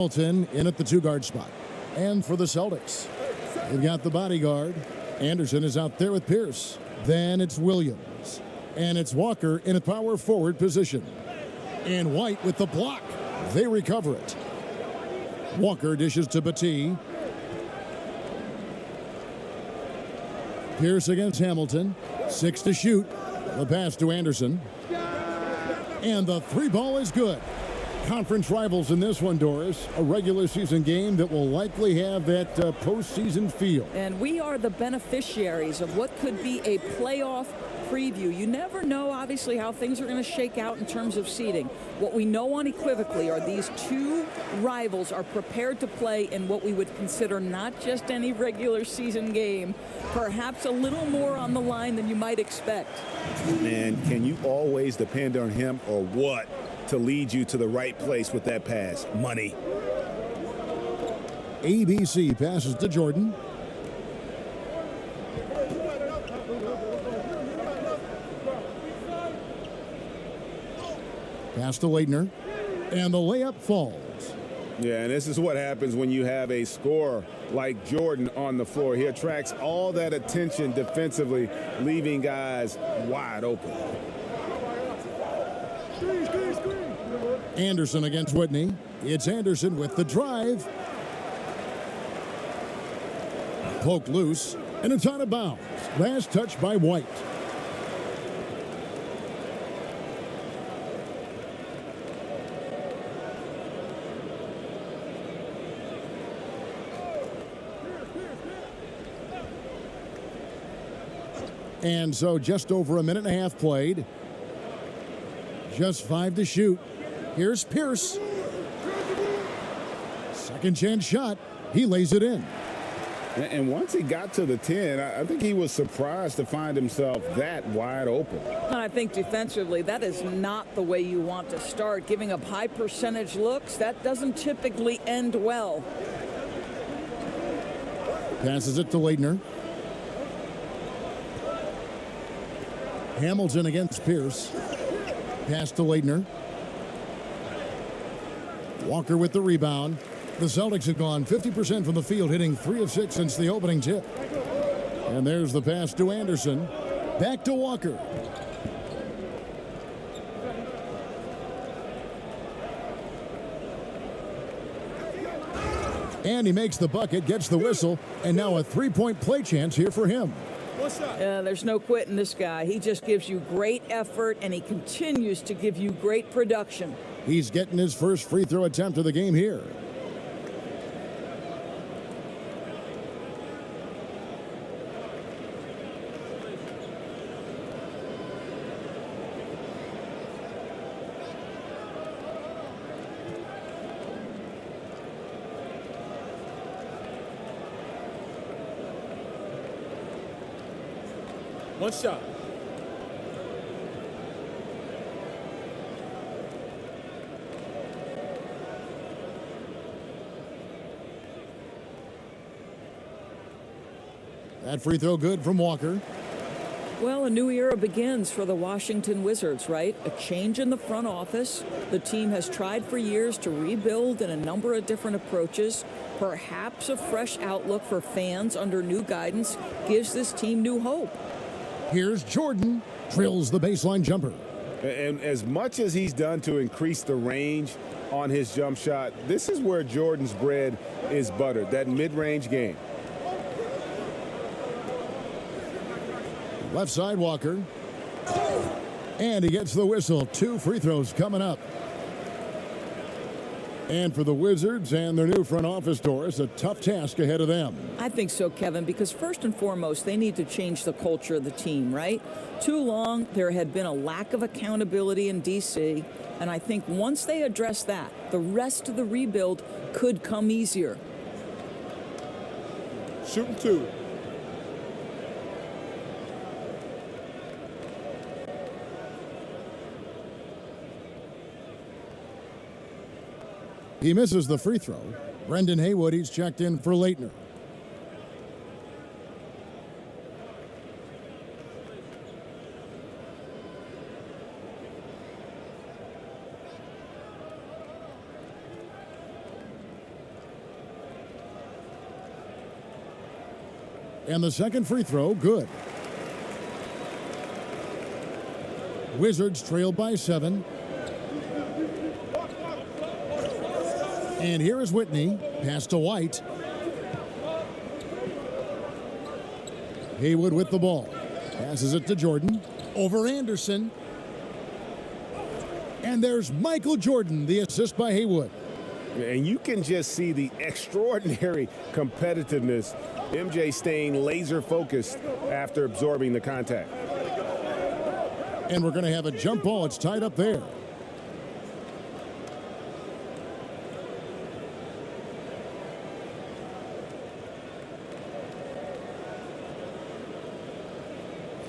Hamilton in at the two-guard spot. And for the Celtics, they've got the bodyguard. Anderson is out there with Pierce. Then it's Williams. And it's Walker in a power forward position. And White with the block. They recover it. Walker dishes to Battie. Pierce against Hamilton. 6 to shoot. The pass to Anderson. And the three ball is good. Conference rivals in this one, Doris. A regular season game that will likely have that postseason feel. And we are the beneficiaries of what could be a playoff preview. You never know, obviously, how things are going to shake out in terms of seeding. What we know unequivocally are these two rivals are prepared to play in what we would consider not just any regular season game, perhaps a little more on the line than you might expect. And can you always depend on him or what to lead you to the right place with that pass? Money. ABC passes to Jordan. Pass to Leitner. And the layup falls. Yeah, and this is what happens when you have a scorer like Jordan on the floor. He attracts all that attention defensively, leaving guys wide open. Anderson against Whitney. It's Anderson with the drive. Poked loose, and it's out of bounds. Last touch by White. And so just over a minute and a half played. Just 5 to shoot. Here's Pierce. Second chance shot. He lays it in. And once he got to the 10, I think he was surprised to find himself that wide open. And I think defensively, that is not the way you want to start. Giving up high percentage looks, that doesn't typically end well. Passes it to Leitner. Hamilton against Pierce. Pass to Leitner. Walker with the rebound. The Celtics have gone 50% from the field, hitting 3 of 6 since the opening tip. And there's the pass to Anderson. Back to Walker. And he makes the bucket, gets the whistle, and now a three-point play chance here for him. There's no quitting this guy. He just gives you great effort, and he continues to give you great production. He's getting his first free throw attempt of the game here. One shot. That free throw good from Walker. Well, a new era begins for the Washington Wizards, right? A change in the front office. The team has tried for years to rebuild in a number of different approaches. Perhaps a fresh outlook for fans under new guidance gives this team new hope. Here's Jordan. Drills the baseline jumper. And as much as he's done to increase the range on his jump shot, this is where Jordan's bread is buttered, that mid-range game. Left side Walker. And he gets the whistle. 2 free throws coming up. And for the Wizards and their new front office, Doris, a tough task ahead of them. I think so, Kevin, because first and foremost, they need to change the culture of the team, right? Too long, there had been a lack of accountability in D.C., and I think once they address that, the rest of the rebuild could come easier. Shooting 2. He misses the free throw. Brendan Haywood, he's checked in for Leitner. And the second free throw, good. Wizards trail by 7. And here is Whitney. Pass to White. Haywood with the ball. Passes it to Jordan. Over Anderson. And there's Michael Jordan, the assist by Haywood. And you can just see the extraordinary competitiveness. MJ staying laser focused after absorbing the contact. And we're going to have a jump ball. It's tied up there.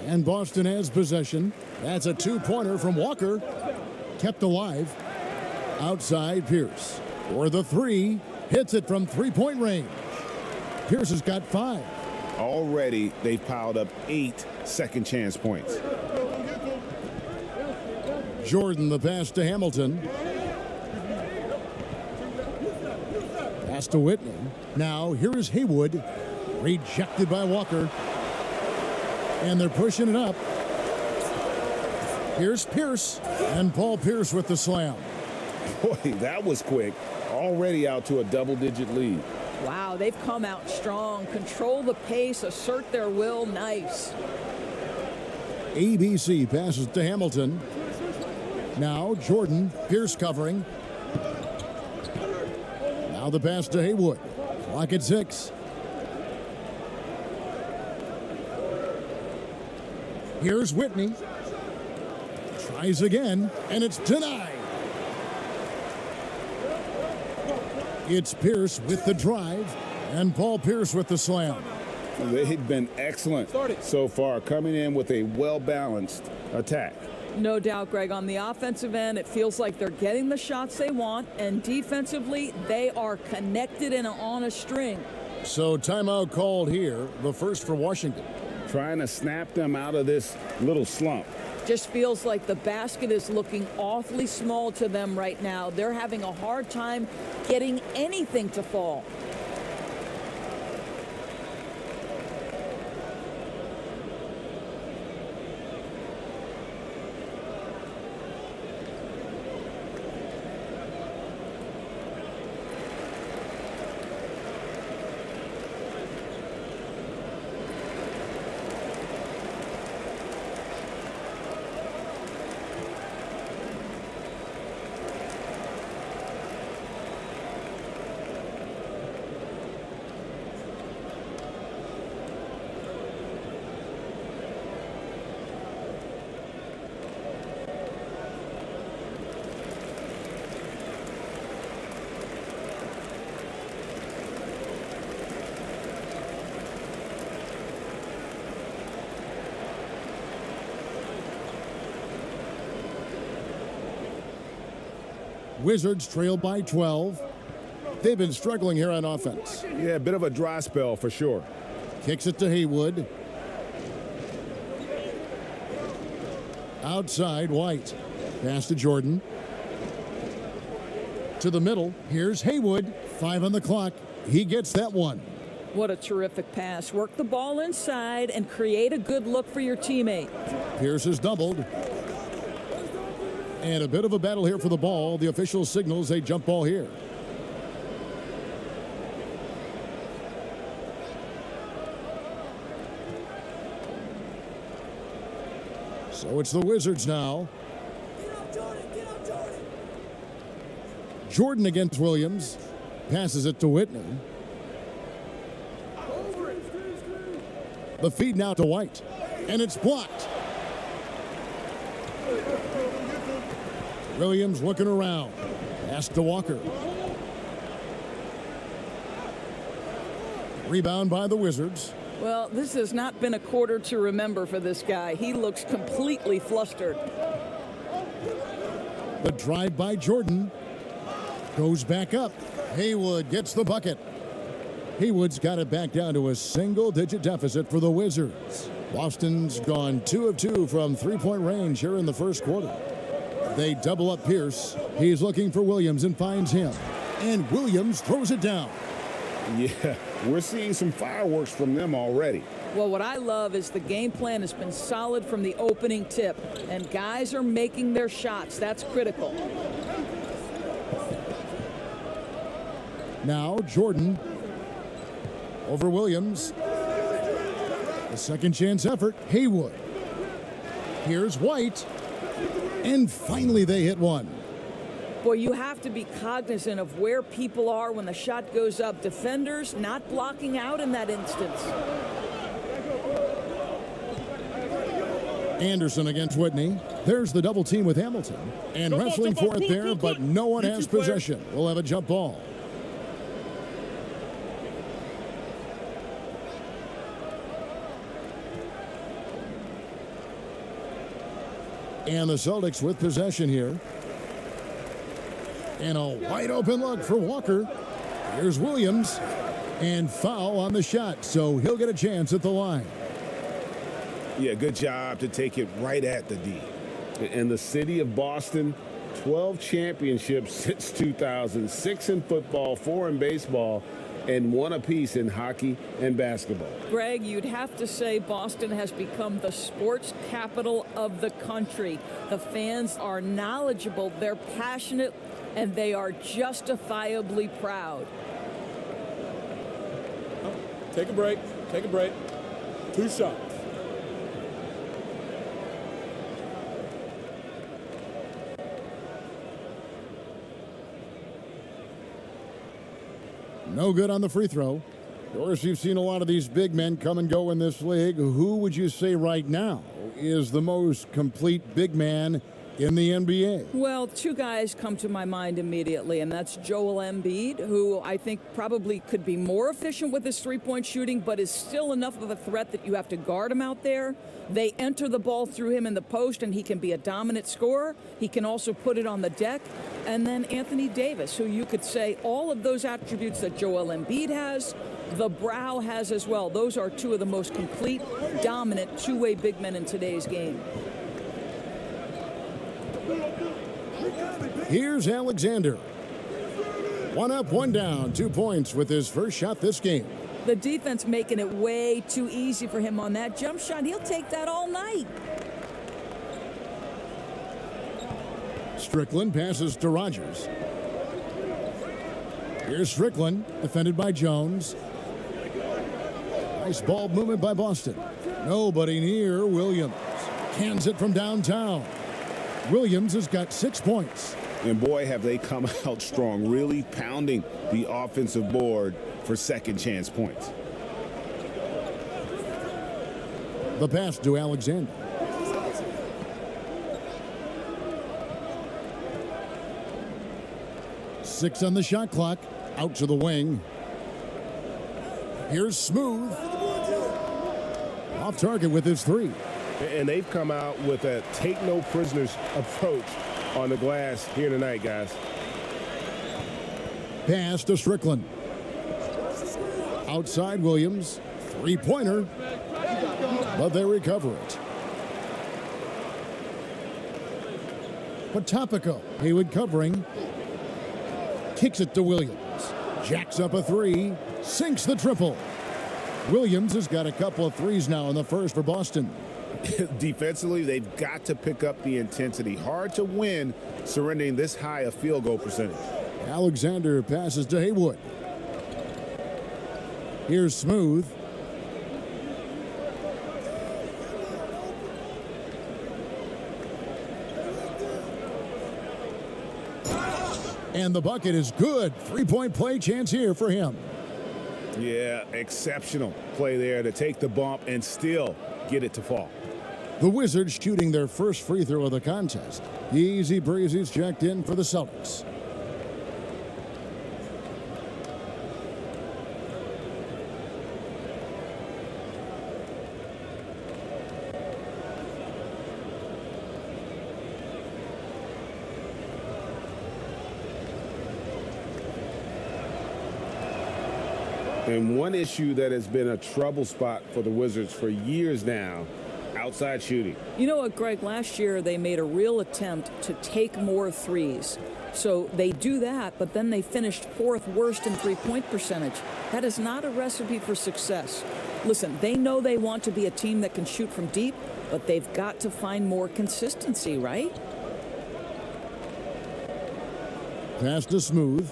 And Boston has possession. That's a two-pointer from Walker. Kept alive. Outside Pierce. For the three. Hits it from three-point range. Pierce has got 5. Already, they've piled up 8 second chance points. Jordan, the pass to Hamilton. Pass to Whitney. Now, here is Haywood. Rejected by Walker. And they're pushing it up. Here's Pierce. And Paul Pierce with the slam. Boy, that was quick. Already out to a double-digit lead. Wow, they've come out strong. Control the pace, assert their will. Nice. ABC passes to Hamilton. Now Jordan. Pierce covering. Now the pass to Haywood. Clock at 6. Here's Whitney. Tries again, and it's denied. It's Pierce with the drive, and Paul Pierce with the slam. They've been excellent so far, coming in with a well-balanced attack. No doubt, Greg. On the offensive end, it feels like they're getting the shots they want, and defensively, they are connected and on a string. So timeout called here, the first for Washington. Trying to snap them out of this little slump. Just feels like the basket is looking awfully small to them right now. They're having a hard time getting anything to fall. Wizards trail by 12. They've been struggling here on offense. Yeah, a bit of a dry spell for sure. Kicks it to Haywood. Outside, White. Pass to Jordan. To the middle. Here's Haywood. 5 on the clock. He gets that one. What a terrific pass. Work the ball inside and create a good look for your teammate. Pierce is doubled. And a bit of a battle here for the ball. The official signals a jump ball here. So it's the Wizards now. Jordan against Williams. Passes it to Whitney. The feed now to White. And it's blocked. Williams looking around. Pass to Walker. Rebound by the Wizards. Well, this has not been a quarter to remember for this guy. He looks completely flustered. The drive by Jordan. Goes back up. Haywood gets the bucket. Haywood's got it back down to a single-digit deficit for the Wizards. Boston's gone 2 of 2 from three-point range here in the first quarter. They double up Pierce. He's looking for Williams and finds him. And Williams throws it down. Yeah, we're seeing some fireworks from them already. Well, what I love is the game plan has been solid from the opening tip, and guys are making their shots. That's critical. Now Jordan over Williams. A second chance effort. Haywood. Here's White. And finally they hit one. Boy, you have to be cognizant of where people are when the shot goes up. Defenders not blocking out in that instance. Anderson against Whitney. There's the double team with Hamilton. And wrestling for it there, but no one has possession. We'll have a jump ball. And the Celtics with possession here. And a wide open look for Walker. Here's Williams. And foul on the shot, so he'll get a chance at the line. Yeah, good job to take it right at the D. And the city of Boston, 12 championships since 2000, 6 in football, 4 in baseball, and 1 apiece in hockey and basketball. Greg, you'd have to say Boston has become the sports capital of the country. The fans are knowledgeable, they're passionate, and they are justifiably proud. Take a break. Take a break. 2 shots. No good on the free throw. Doris, you've seen a lot of these big men come and go in this league. Who would you say right now is the most complete big man in the NBA? Well, 2 guys come to my mind immediately, and that's Joel Embiid, who I think probably could be more efficient with his three-point shooting, but is still enough of a threat that you have to guard him out there. They enter the ball through him in the post, and he can be a dominant scorer. He can also put it on the deck. And then Anthony Davis, who you could say all of those attributes that Joel Embiid has, the Brow has as well. Those are 2 of the most complete, dominant, two-way big men in today's game. Here's Alexander. 1 up, 1 down, 2 points with his first shot this game. The defense making it way too easy for him on that jump shot. He'll take that all night. Strickland passes to Rogers. Here's Strickland, defended by Jones. Nice ball movement by Boston. Nobody near Williams. Cans it from downtown. Williams has got 6 points. And boy, have they come out strong, really pounding the offensive board for second chance points. The pass to Alexander. Six on the shot clock. Out to the wing. Here's Smooth. Off target with his 3. And they've come out with a take no prisoners approach on the glass here tonight, guys. Pass to Strickland. Outside Williams. 3-pointer. But they recover it. Potapico. Haywood covering. Kicks it to Williams. Jacks up a 3. Sinks the triple. Williams has got a couple of threes now in the first for Boston. Defensively, they've got to pick up the intensity. Hard to win surrendering this high a field goal percentage. Alexander passes to Haywood. Here's Smooth. And the bucket is good. 3-point play chance here for him. Yeah, exceptional play there to take the bump and still get it to fall. The Wizards shooting their first free throw of the contest. Easy breezy's checked in for the Celtics. And one issue that has been a trouble spot for the Wizards for years now outside shooting. You know what, Greg? Last year they made a real attempt to take more threes. So they do that, but then they finished fourth worst in three-point percentage. That is not a recipe for success. Listen, they know they want to be a team that can shoot from deep, but they've got to find more consistency, right? Pass to Smooth.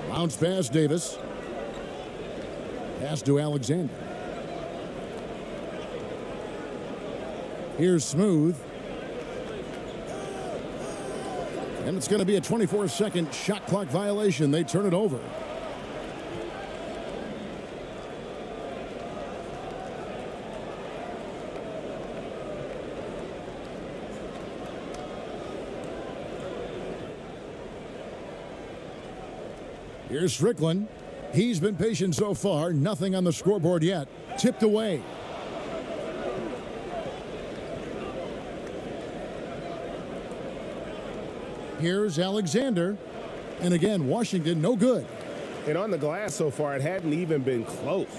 Bounce pass Davis. Pass to Alexander. Here's Smooth. And it's going to be a 24-second shot clock violation. They turn it over. Here's Strickland. He's been patient so far. Nothing on the scoreboard yet. Tipped away. Here's Alexander. And again, Washington, no good. And on the glass so far, it hadn't even been close.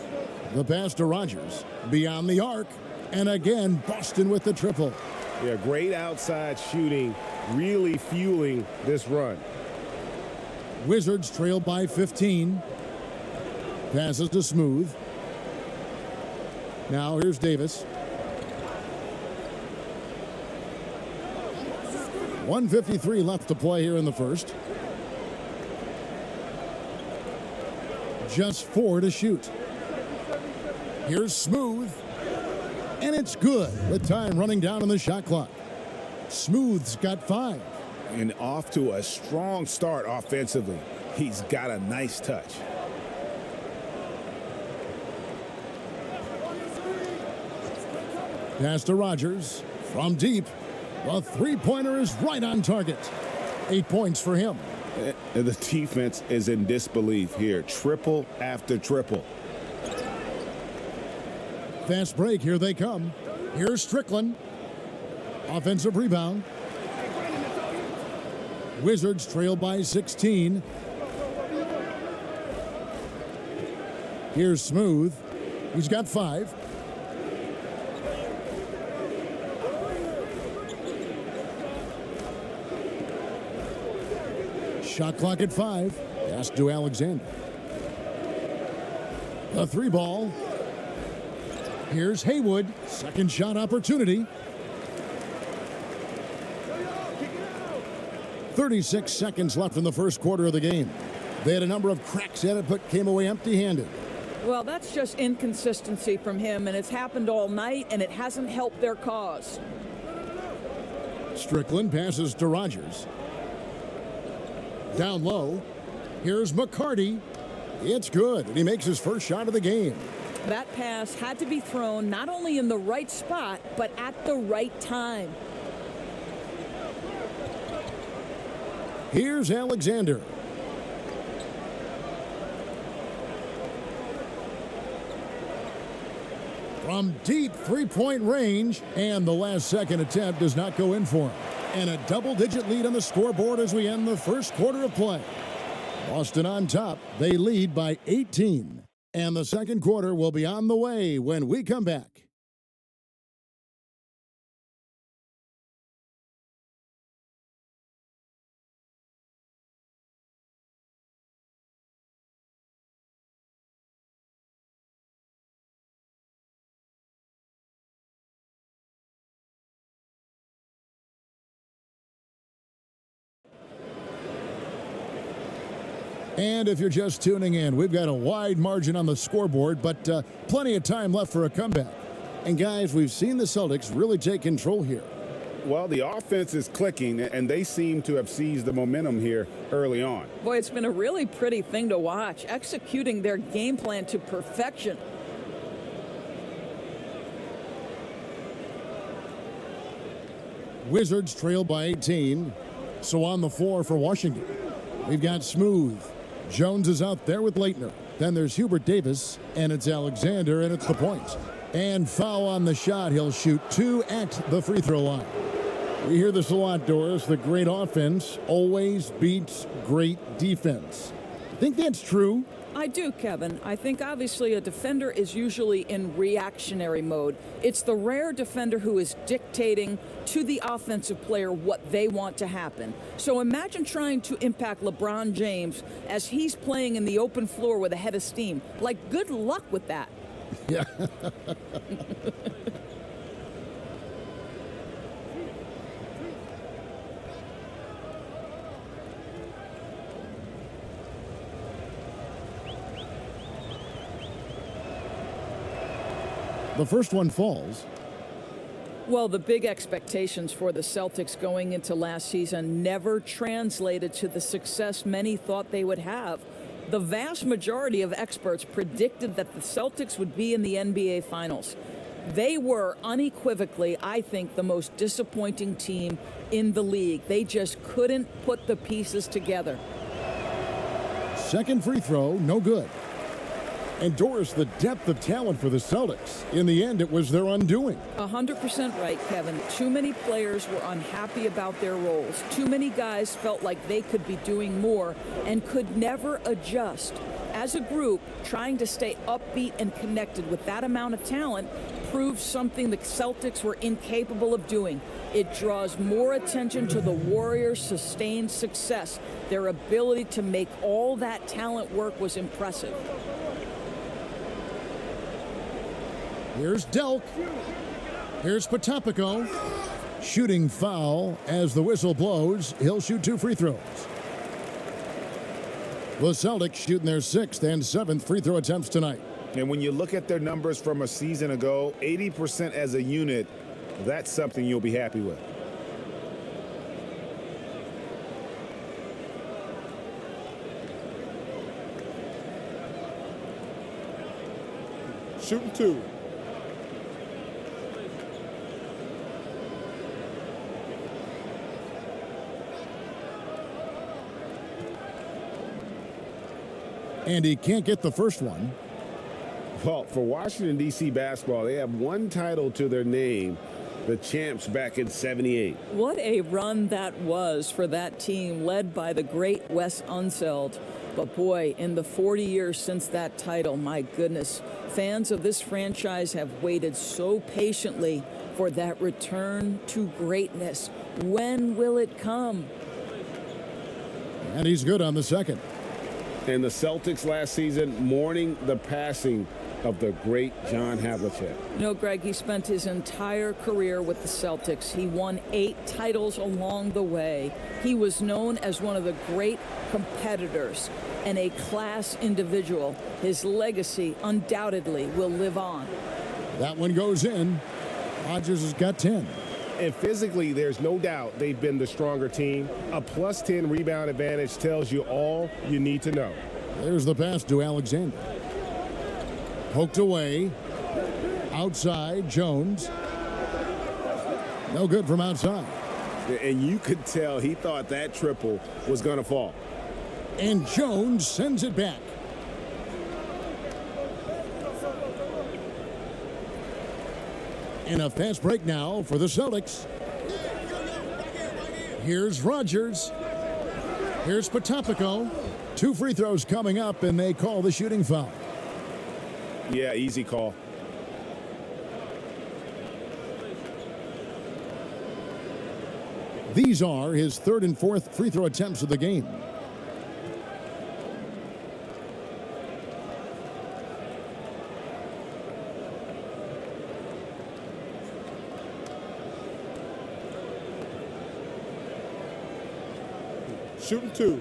The pass to Rogers. Beyond the arc. And again, Boston with the triple. Yeah, great outside shooting, really fueling this run. Wizards trail by 15. Passes to Smooth. Now here's Davis. 1:53 left to play here in the first. Just 4 to shoot. Here's Smooth. And it's good with time running down on the shot clock. Smooth's got 5. And off to a strong start offensively. He's got a nice touch. Pass to Rogers from deep. The three-pointer is right on target. 8 points for him. And the defense is in disbelief here. Triple after triple. Fast break. Here they come. Here's Strickland. Offensive rebound. Wizards trail by 16. Here's Smooth. He's got 5. Shot clock at 5. Pass to Alexander. The 3 ball. Here's Haywood. Second shot opportunity. 36 seconds left in the first quarter of the game. They had a number of cracks at it, but came away empty-handed. Well, that's just inconsistency from him, and it's happened all night, and it hasn't helped their cause. Strickland passes to Rogers. Down low. Here's McCarty. It's good, and he makes his first shot of the game. That pass had to be thrown not only in the right spot, but at the right time. Here's Alexander. From deep three-point range, and the last-second attempt does not go in for him. And a double-digit lead on the scoreboard as we end the first quarter of play. Boston on top. They lead by 18. And the second quarter will be on the way when we come back. And if you're just tuning in, we've got a wide margin on the scoreboard, but plenty of time left for a comeback. And guys, we've seen the Celtics really take control here. Well, the offense is clicking, and they seem to have seized the momentum here early on. Boy, it's been a really pretty thing to watch, executing their game plan to perfection. Wizards trail by 18. So on the floor for Washington, we've got Smooth. Jones is out there with Leitner. Then there's Hubert Davis, and it's Alexander, and it's the point. And foul on the shot. He'll shoot 2 at the free throw line. We hear this a lot, Doris. The great offense always beats great defense. I think that's true. I do, Kevin. I think obviously a defender is usually in reactionary mode. It's the rare defender who is dictating to the offensive player what they want to happen. So imagine trying to impact LeBron James as he's playing in the open floor with a head of steam. Like, good luck with that. Yeah. The first one falls. Well, the big expectations for the Celtics going into last season never translated to the success many thought they would have. The vast majority of experts predicted that the Celtics would be in the NBA Finals. They were unequivocally, I think, the most disappointing team in the league. They just couldn't put the pieces together. Second free throw, no good. Endorse the depth of talent for the Celtics. In the end, it was their undoing. 100% right, Kevin. Too many players were unhappy about their roles. Too many guys felt like they could be doing more and could never adjust. As a group, trying to stay upbeat and connected with that amount of talent proved something the Celtics were incapable of doing. It draws more attention to the Warriors' sustained success. Their ability to make all that talent work was impressive. Here's Delk. Here's Potapico. Shooting foul as the whistle blows. He'll shoot 2 free throws. The Celtics shooting their 6th and 7th free throw attempts tonight. And when you look at their numbers from a season ago, 80% as a unit, that's something you'll be happy with. Shooting 2. And he can't get the first one. Well, for Washington, D.C. basketball, they have one title to their name, the champs back in '78. What a run that was for that team led by the great Wes Unseld. But boy, in the 40 years since that title, my goodness, fans of this franchise have waited so patiently for that return to greatness. When will it come? And he's good on the second. And the Celtics last season mourning the passing of the great John Havlicek. No, Greg, he spent his entire career with the Celtics. He won 8 titles along the way. He was known as one of the great competitors and a class individual. His legacy undoubtedly will live on. That one goes in. Rodgers has got 10. And physically, there's no doubt they've been the stronger team. A plus 10 rebound advantage tells you all you need to know. There's the pass to Alexander. Poked away. Outside, Jones. No good from outside. And you could tell he thought that triple was going to fall. And Jones sends it back. In a fast break now for the Celtics. Here's Rodgers. Here's Potapico. 2 free throws coming up, and they call the shooting foul. Yeah, easy call. These are his 3rd and 4th free throw attempts of the game. Shooting 2.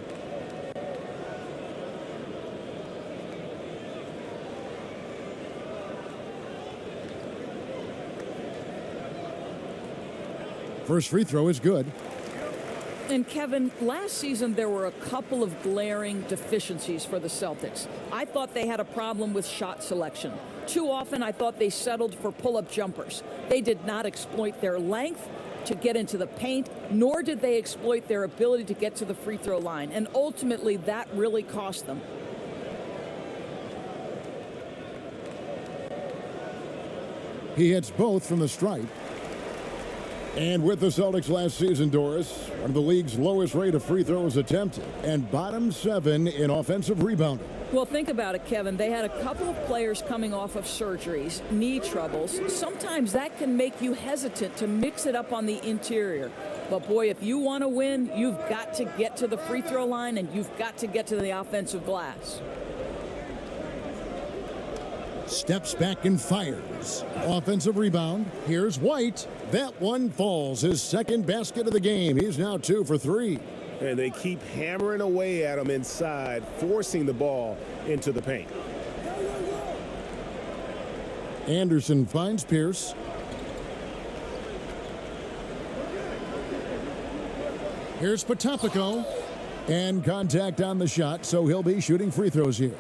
First free throw is good. And Kevin, last season there were a couple of glaring deficiencies for the Celtics. I thought they had a problem with shot selection. Too often I thought they settled for pull-up jumpers. They did not exploit their length to get into the paint, nor did they exploit their ability to get to the free throw line. And ultimately that really cost them. He hits both from the stripe. And with the Celtics last season, Doris, one of the league's lowest rate of free throws attempted and bottom 7 in offensive rebounding. Well, think about it, Kevin. They had a couple of players coming off of surgeries, knee troubles. Sometimes that can make you hesitant to mix it up on the interior. But, boy, if you want to win, you've got to get to the free throw line and you've got to get to the offensive glass. Steps back and fires. Offensive rebound. Here's White. That one falls. His second basket of the game. He's now 2 for 3. And they keep hammering away at him inside, forcing the ball into the paint. Anderson finds Pierce. Here's Potapico. And contact on the shot, so he'll be shooting free throws here.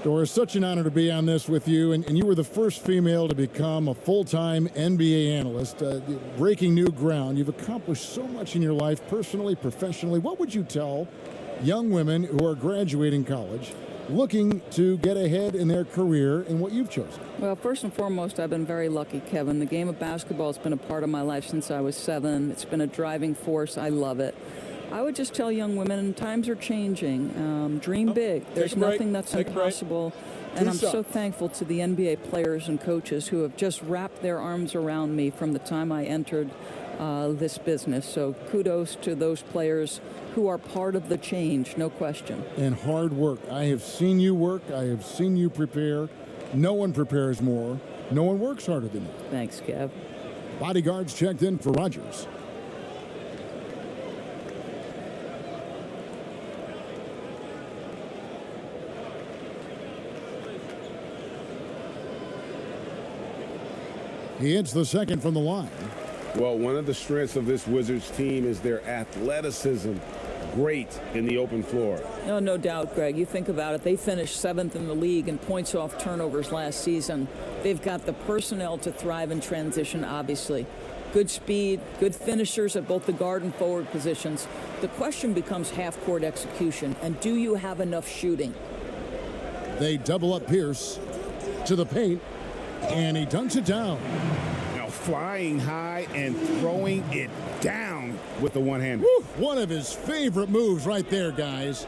Doris, such an honor to be on this with you, and you were the first female to become a full-time NBA analyst, breaking new ground. You've accomplished so much in your life, personally, professionally. What would you tell young women who are graduating college, looking to get ahead in their career in what you've chosen? Well, first and foremost, I've been very lucky, Kevin. The game of basketball has been a part of my life since I was 7. It's been a driving force. I love it. I would just tell young women, times are changing. Dream big. There's nothing that's impossible. And I'm so thankful to the NBA players and coaches who have just wrapped their arms around me from the time I entered this business. So kudos to those players who are part of the change, no question. And hard work. I have seen you work. I have seen you prepare. No one prepares more. No one works harder than you. Thanks, Kev. Bodyguards checked in for Rogers. He hits the second from the line. Well, one of the strengths of this Wizards team is their athleticism. Great in the open floor. No doubt, Greg. You think about it. They finished 7th in the league in points off turnovers last season. They've got the personnel to thrive in transition, obviously. Good speed, good finishers at both the guard and forward positions. The question becomes half-court execution, and do you have enough shooting? They double up Pierce to the paint, and he dunks it down. Now flying high and throwing it down with the one-hander. One of his favorite moves right there, guys.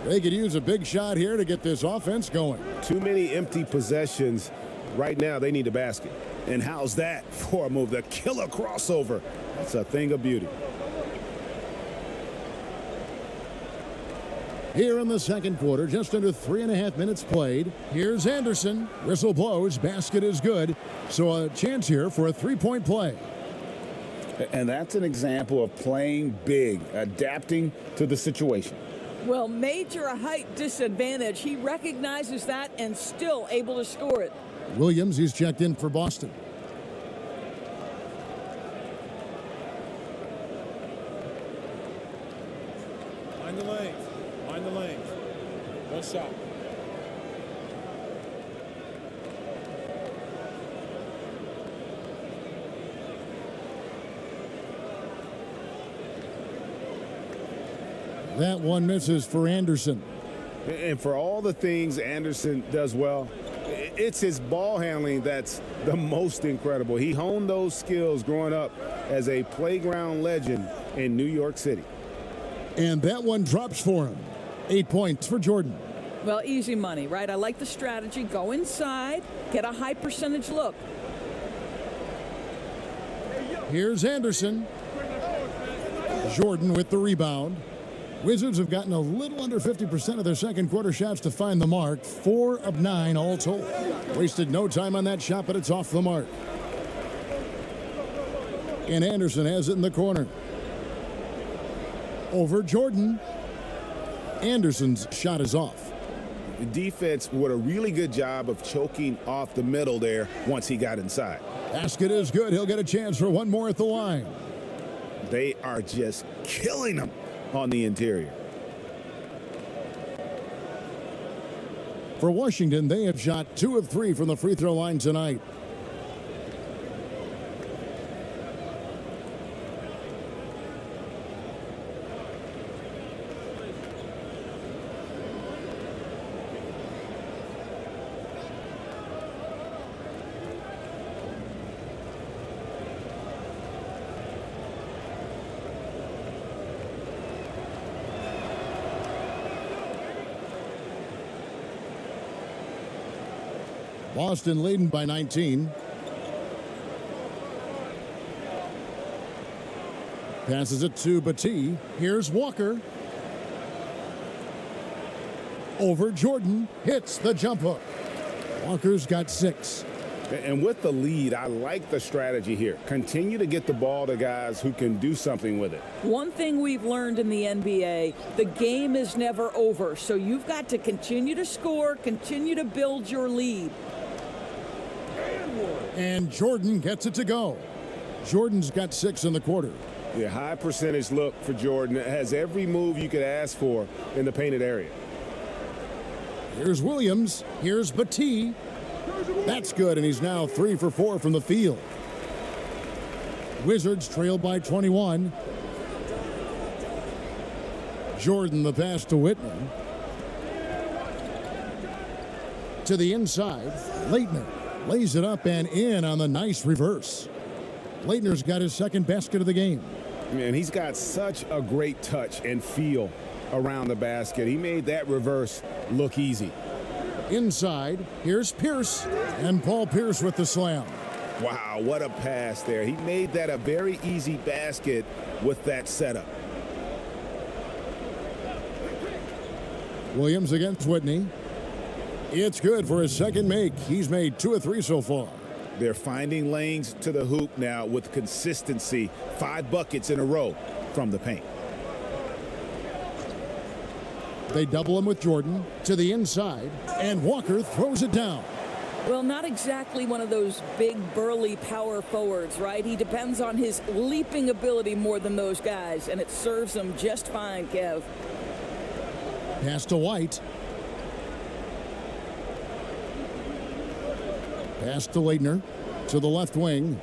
They could use a big shot here to get this offense going. Too many empty possessions. Right now, they need a basket. And how's that for a move? The killer crossover. That's a thing of beauty. Here in the second quarter, just under 3.5 minutes played. Here's Anderson. Whistle blows. Basket is good. So a chance here for a three-point play. And that's an example of playing big, adapting to the situation. Well, major height disadvantage. He recognizes that and still able to score it. Williams, he's checked in for Boston. Find the lanes. Find the lanes. No shot. That one misses for Anderson. And for all the things Anderson does well, it's his ball handling that's the most incredible. He honed those skills growing up as a playground legend in New York City. And that one drops for him. 8 points for Jordan. Well, easy money, right? I like the strategy. Go inside, get a high percentage look. Here's Anderson. Jordan with the rebound. Wizards have gotten a little under 50% of their second quarter shots to find the mark. 4 of 9 all told. Wasted no time on that shot, but it's off the mark. And Anderson has it in the corner. Over Jordan. Anderson's shot is off. The defense did a really good job of choking off the middle there once he got inside. Basket is good. He'll get a chance for one more at the line. They are just killing him on the interior. For Washington, they have shot 2 of 3 from the free throw line tonight. Boston leading by 19. Passes it to Battie. Here's Walker. Over Jordan. Hits the jump hook. Walker's got 6. And with the lead, I like the strategy here. Continue to get the ball to guys who can do something with it. One thing we've learned in the NBA, the game is never over. So you've got to continue to score, continue to build your lead. And Jordan gets it to go. Jordan's got 6 in the quarter. Yeah, high percentage look for Jordan. It has every move you could ask for in the painted area. Here's Williams. Here's Battie. That's good, and he's now 3 for 4 from the field. Wizards trail by 21. Jordan the pass to Whitney. To the inside. Leitner lays it up and in on the nice reverse. Leitner's got his second basket of the game. Man, he's got such a great touch and feel around the basket. He made that reverse look easy. Inside, here's Pierce, and Paul Pierce with the slam. Wow, what a pass there. He made that a very easy basket with that setup. Williams against Whitney. It's good for his second make. He's made 2 of 3 so far. They're finding lanes to the hoop now with consistency. 5 buckets in a row from the paint. They double him with Jordan to the inside, and Walker throws it down. Well, not exactly one of those big, burly power forwards, right? He depends on his leaping ability more than those guys, and it serves him just fine, Kev. Pass to White. Pass to Leitner to the left wing.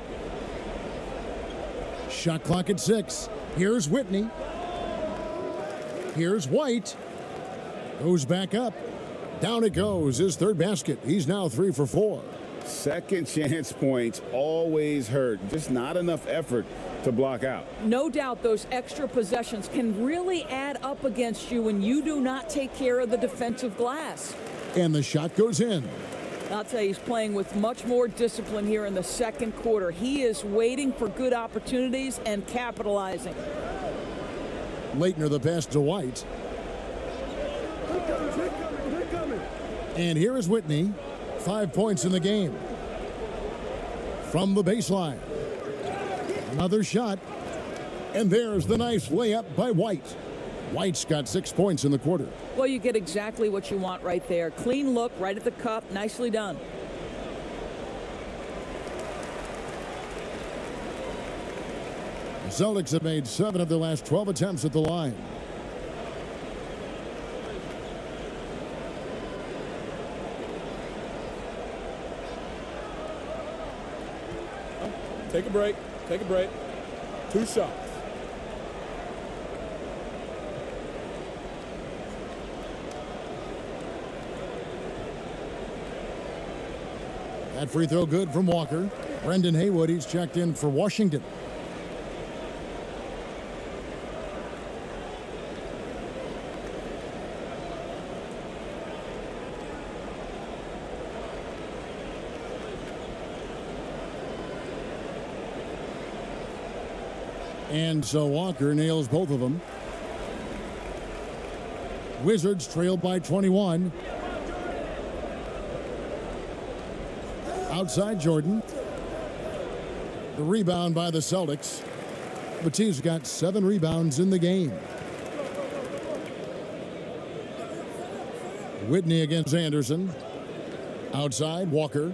Shot clock at 6. Here's Whitney. Here's White. Goes back up. Down it goes. His third basket. He's now 3 for 4. Second chance points always hurt. Just not enough effort to block out. No doubt those extra possessions can really add up against you when you do not take care of the defensive glass. And the shot goes in. I'll tell you, he's playing with much more discipline here in the second quarter. He is waiting for good opportunities and capitalizing. Leitner the pass to White. And here is Whitney. 5 points in the game. From the baseline. Another shot. And there's the nice layup by White. White's got 6 points in the quarter. Well, you get exactly what you want right there. Clean look, right at the cup. Nicely done. The Celtics have made 7 of their last 12 attempts at the line. Take a break. Take a break. 2 shots. That free throw good from Walker. Brendan Haywood, he's checked in for Washington. And so Walker nails both of them. Wizards trail by 21. Outside Jordan. The rebound by the Celtics. Battie's got 7 rebounds in the game. Whitney against Anderson. Outside Walker.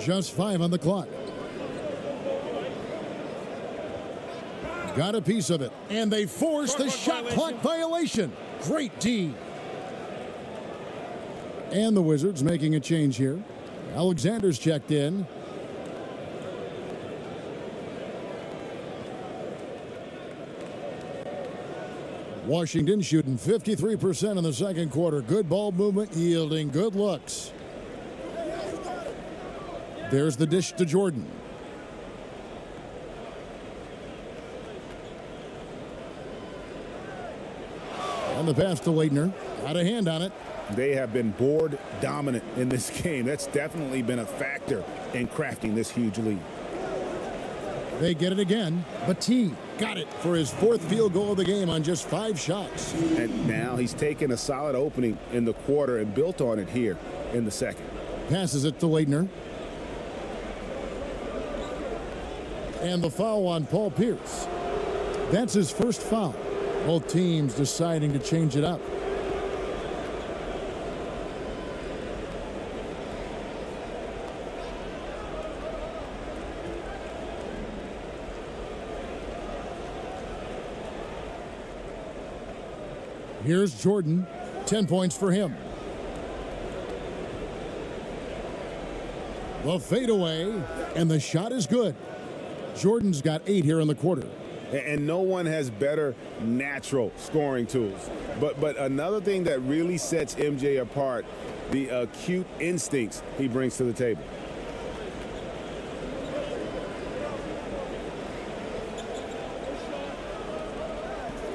Just 5 on the clock. Got a piece of it. And they force the shot clock violation. Great D. And the Wizards making a change here. Alexander's checked in. Washington shooting 53% in the second quarter. Good ball movement, yielding good looks. There's the dish to Jordan. And the pass to Leitner. Got a hand on it. They have been board dominant in this game. That's definitely been a factor in crafting this huge lead. They get it again. Batee got it for his 4th field goal of the game on just 5 shots. And now he's taken a solid opening in the quarter and built on it here in the second. Passes it to Leitner. And the foul on Paul Pierce. That's his first foul. Both teams deciding to change it up. Here's Jordan. 10 points for him. The fadeaway, and the shot is good. Jordan's got 8 here in the quarter. And no one has better natural scoring tools. But another thing that really sets MJ apart, the acute instincts he brings to the table.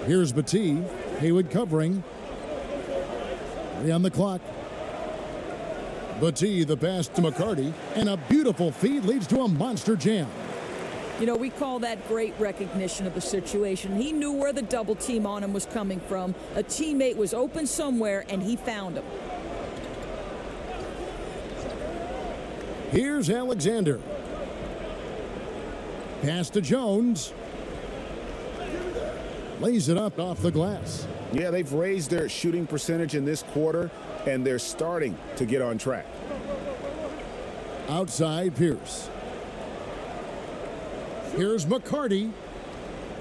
Here's Batee. Haywood covering. 3 on the clock. Batee, the pass to McCarty, and a beautiful feed leads to a monster jam. You know, we call that great recognition of the situation. He knew where the double team on him was coming from. A teammate was open somewhere, and he found him. Here's Alexander. Pass to Jones. Lays it up off the glass. Yeah, they've raised their shooting percentage in this quarter, and they're starting to get on track. Outside Pierce. Here's McCarty.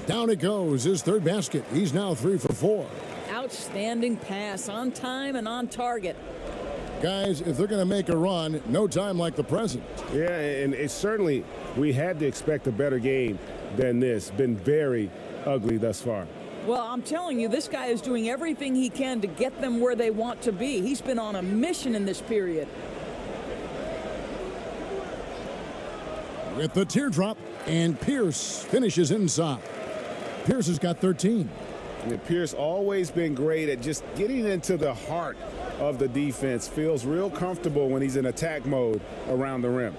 Down it goes, his 3rd basket. He's now 3 for 4. Outstanding pass, on time and on target. Guys, if they're going to make a run, no time like the present. Yeah, and it's certainly, we had to expect a better game than this. Been very ugly thus far. Well, I'm telling you, this guy is doing everything he can to get them where they want to be. He's been on a mission in this period. With the teardrop, and Pierce finishes inside. Pierce has got 13. Yeah, Pierce always been great at just getting into the heart of the defense. Feels real comfortable when he's in attack mode around the rim.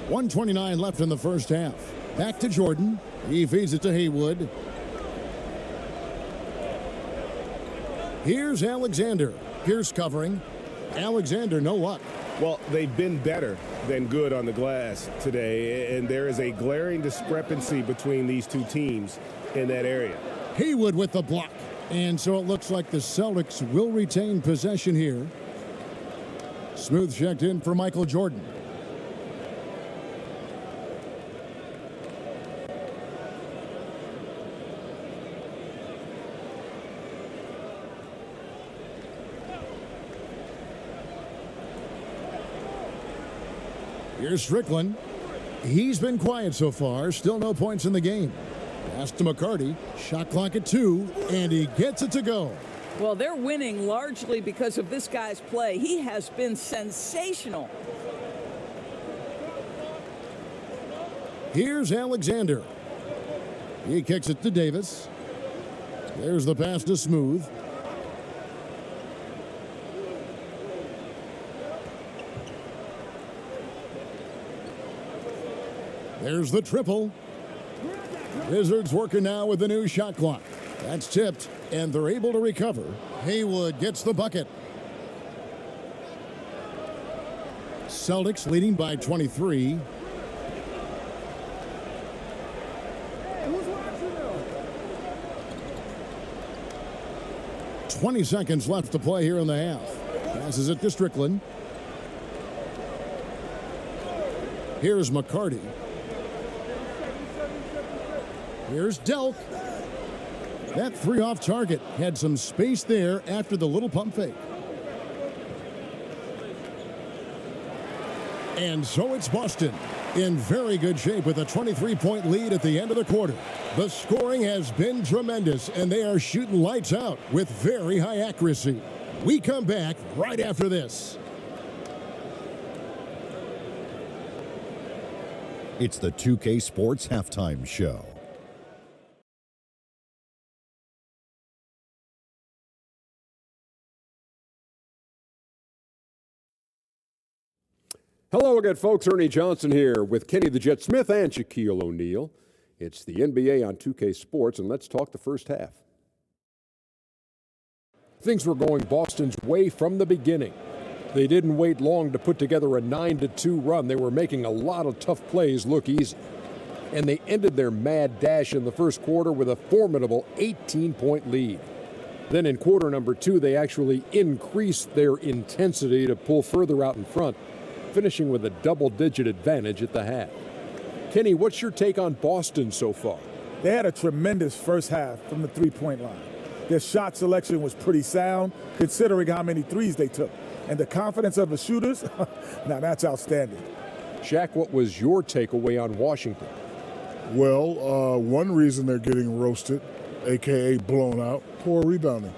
1:29 left in the first half. Back to Jordan. He feeds it to Haywood. Here's Alexander. Pierce covering. Alexander, no luck. Well, they've been better than good on the glass today, and there is a glaring discrepancy between these two teams in that area. Haywood with the block. And so it looks like the Celtics will retain possession here. Smooth checked in for Michael Jordan. Here's Strickland. He's been quiet so far. Still no points in the game. Pass to McCarty. Shot clock at 2, and he gets it to go. Well, they're winning largely because of this guy's play. He has been sensational. Here's Alexander. He kicks it to Davis. There's the pass to Smooth. There's the triple. Wizards working now with the new shot clock. That's tipped, and they're able to recover. Haywood gets the bucket. Celtics leading by 23. "20 seconds left to play here in the half." Passes it to Strickland. Here's McCarty. Here's Delk. That 3 off target. Had some space there after the little pump fake. And so it's Boston in very good shape with a 23-point lead at the end of the quarter. The scoring has been tremendous, and they are shooting lights out with very high accuracy. We come back right after this. It's the 2K Sports Halftime Show. Hello again, folks. Ernie Johnson here with Kenny the Jet Smith and Shaquille O'Neal. It's the NBA on 2K Sports, and let's talk the first half. Things were going Boston's way from the beginning. They didn't wait long to put together a 9-2 run. They were making a lot of tough plays look easy. And they ended their mad dash in the first quarter with a formidable 18-point lead. Then in quarter number 2, they actually increased their intensity to pull further out in front, finishing with a double-digit advantage at the half. Kenny, what's your take on Boston so far? They had a tremendous first half from the three-point line. Their shot selection was pretty sound, considering how many threes they took. And the confidence of the shooters, now that's outstanding. Shaq, what was your takeaway on Washington? Well, one reason they're getting roasted, a.k.a. blown out, poor rebounding.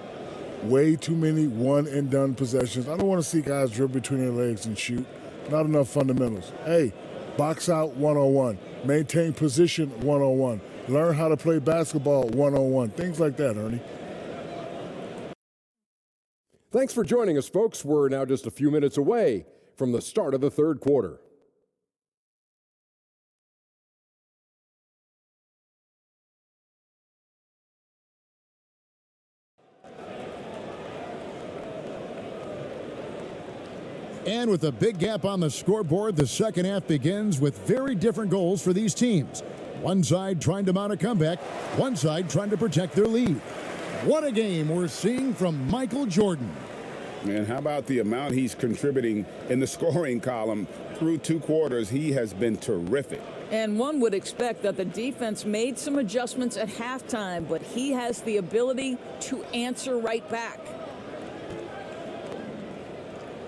Way too many one-and-done possessions. I don't want to see guys dribble between their legs and shoot. Not enough fundamentals. Hey, box out 101. Maintain position 101. Learn how to play basketball 101. Things like that, Ernie. Thanks for joining us, folks. We're now just a few minutes away from the start of the third quarter. And with a big gap on the scoreboard, the second half begins with very different goals for these teams. One side trying to mount a comeback, one side trying to protect their lead. What a game we're seeing from Michael Jordan. And how about the amount he's contributing in the scoring column through 2 quarters? He has been terrific. And one would expect that the defense made some adjustments at halftime, but he has the ability to answer right back.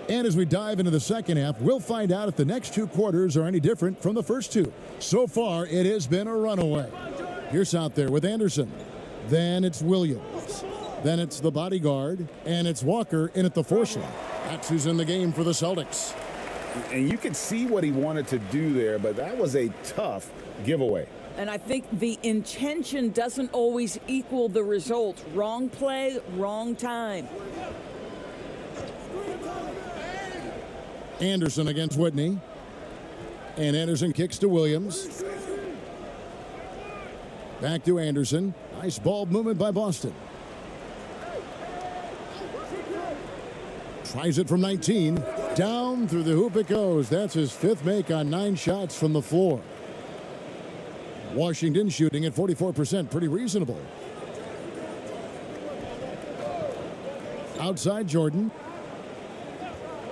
And as we dive into the second half, we'll find out if the next 2 quarters are any different from the first 2. So far, it has been a runaway. Pierce out there with Anderson. Then it's Williams. Then it's the bodyguard. And it's Walker in at the 4 slot. That's who's in the game for the Celtics. And you could see what he wanted to do there, but that was a tough giveaway. And I think the intention doesn't always equal the result. Wrong play, wrong time. Anderson against Whitney. And Anderson kicks to Williams. Back to Anderson. Nice ball movement by Boston. Tries it from 19. Down through the hoop it goes. That's his 5th make on 9 shots from the floor. Washington shooting at 44%. Pretty reasonable. Outside Jordan.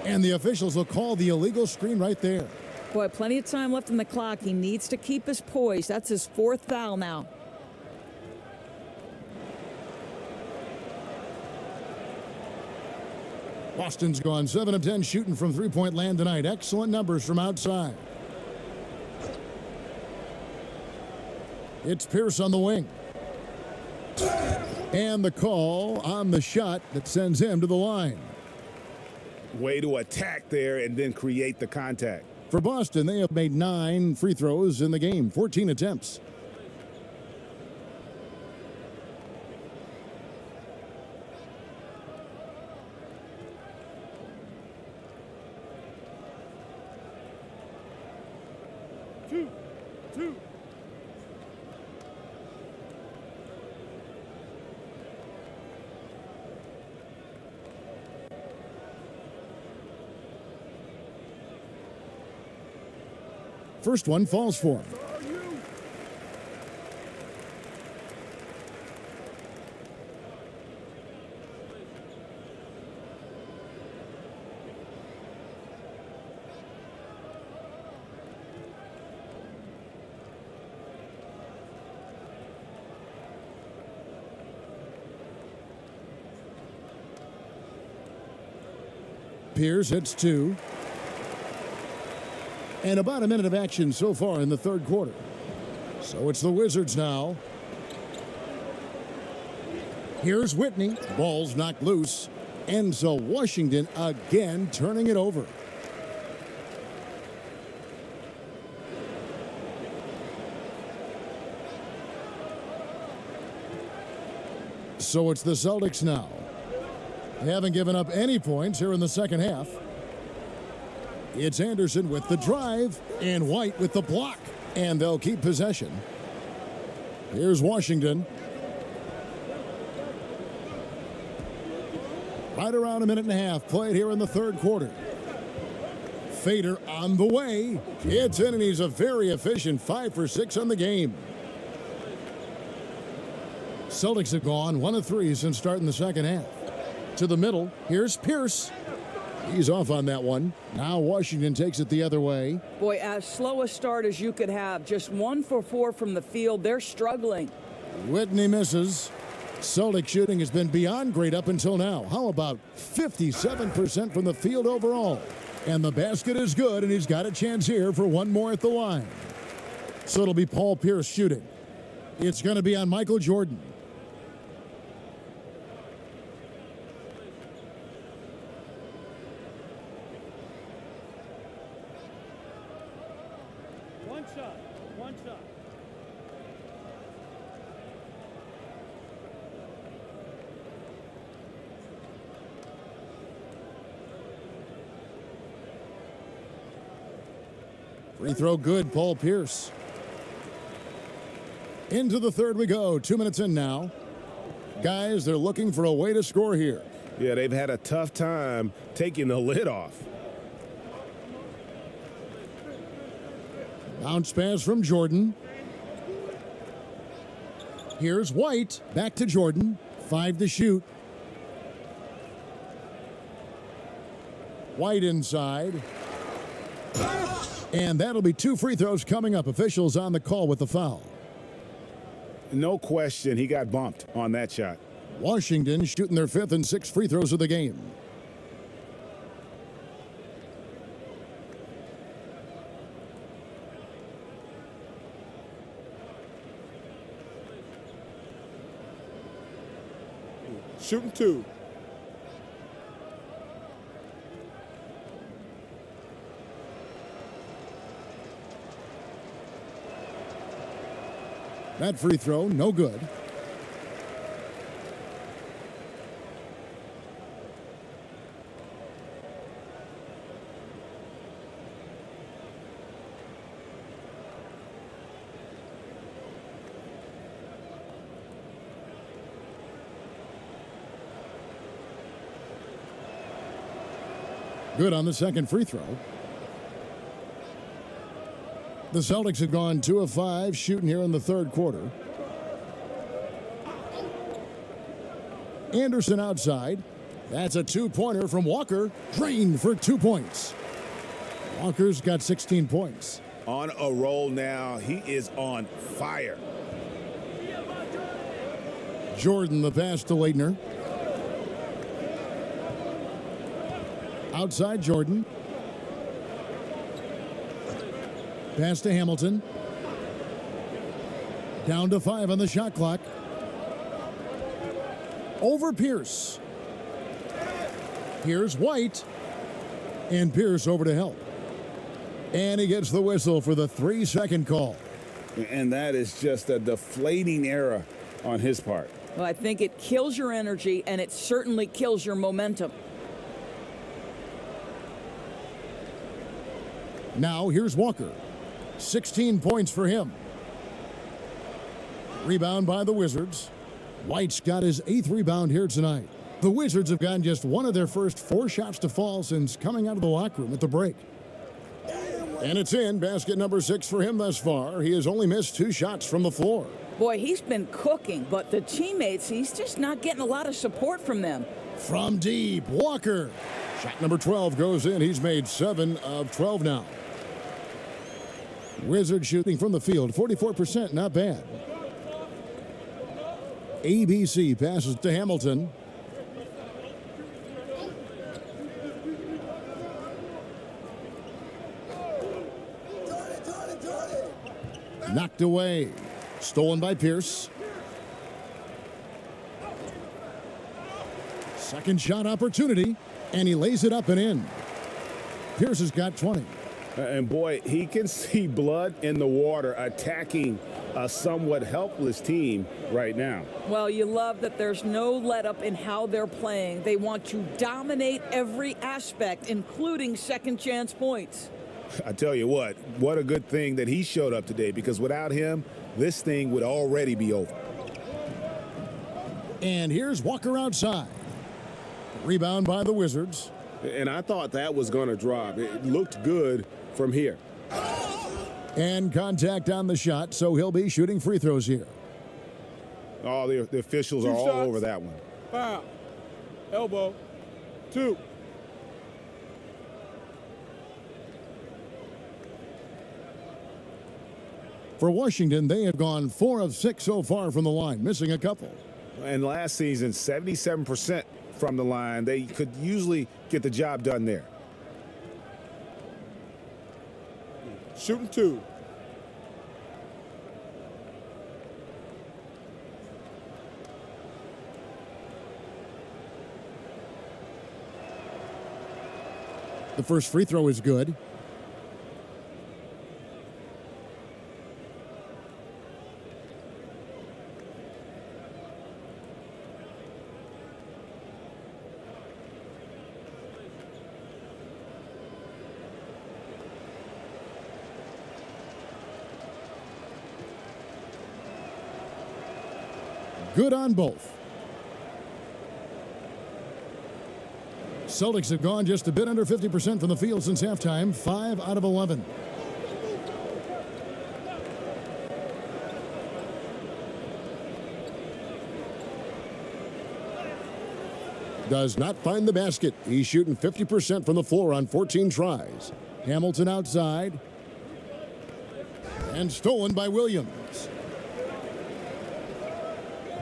And the officials will call the illegal screen right there. Boy, plenty of time left in the clock. He needs to keep his poise. That's his 4th foul now. Boston's gone 7 of 10 shooting from three-point land tonight. Excellent numbers from outside. It's Pierce on the wing. And the call on the shot that sends him to the line. Way to attack there and then create the contact. For Boston, they have made 9 free throws in the game, 14 attempts. Two. First one falls for him. Pierce hits 2. And about a minute of action so far in the third quarter. So it's the Wizards now. Here's Whitney. Ball's knocked loose. And so Washington again turning it over. So it's the Celtics now. They haven't given up any points here in the second half. It's Anderson with the drive and White with the block. And they'll keep possession. Here's Washington. Right around a minute and a half played here in the third quarter. Fader on the way. It's in, and he's a very efficient 5 for 6 on the game. Celtics have gone 1 of 3 since starting the second half. To the middle, here's Pierce. He's off on that one. Now Washington takes it the other way. Boy, as slow a start as you could have. Just 1 for 4 from the field. They're struggling. Whitney misses. Celtic shooting has been beyond great up until now. How about 57% from the field overall? And the basket is good, and he's got a chance here for one more at the line. So it'll be Paul Pierce shooting. It's going to be on Michael Jordan. One shot. Free throw good, Paul Pierce. Into the third we go. 2 minutes in now. Guys, they're looking for a way to score here. Yeah, they've had a tough time taking the lid off. Bounce pass from Jordan. Here's White. Back to Jordan. 5 to shoot. White inside. And that'll be 2 free throws coming up. Officials on the call with the foul. No question, he got bumped on that shot. Washington shooting their 5th and 6th free throws of the game. Shooting 2. That free throw, no good. Good on the second free throw. The Celtics have gone 2 of 5 shooting here in the third quarter. Anderson outside. That's a 2-pointer from Walker. Drained for 2 points. Walker's got 16 points. On a roll now. He is on fire. Jordan the pass to Leitner. Outside Jordan. Pass to Hamilton. Down to 5 on the shot clock. Over Pierce. Here's White. And Pierce over to help. And he gets the whistle for the 3-second call. And that is just a deflating error on his part. Well, I think it kills your energy, and it certainly kills your momentum. Now here's Walker. 16 points for him. Rebound by the Wizards. White's got his 8th rebound here tonight. The Wizards have gotten just one of their first 4 shots to fall since coming out of the locker room at the break. And it's in. Basket number 6 for him thus far. He has only missed 2 shots from the floor. Boy, he's been cooking, but the teammates, he's just not getting a lot of support from them. From deep, Walker. Shot number 12 goes in. He's made 7 of 12 now. Wizards shooting from the field, 44%, not bad. ABC passes to Hamilton. Knocked away. Stolen by Pierce. Second shot opportunity, and he lays it up and in. Pierce has got 20. And boy, he can see blood in the water attacking a somewhat helpless team right now. Well, you love that there's no let-up in how they're playing. They want to dominate every aspect, including second-chance points. I tell you what a good thing that he showed up today, because without him, this thing would already be over. And here's Walker outside. Rebound by the Wizards. And I thought that was going to drop. It looked good from here. And contact on the shot, so he'll be shooting free throws here. Oh, the officials are all over that one. Foul. Elbow. 2. For Washington, they have gone 4 of 6 so far from the line, missing a couple. And last season, 77% from the line. They could usually get the job done there. Shooting 2. The first free throw is good. Good on both. Celtics have gone just a bit under 50% from the field since halftime, 5 out of 11. Does not find the basket. He's shooting 50% from the floor on 14 tries. Hamilton outside. And stolen by Williams.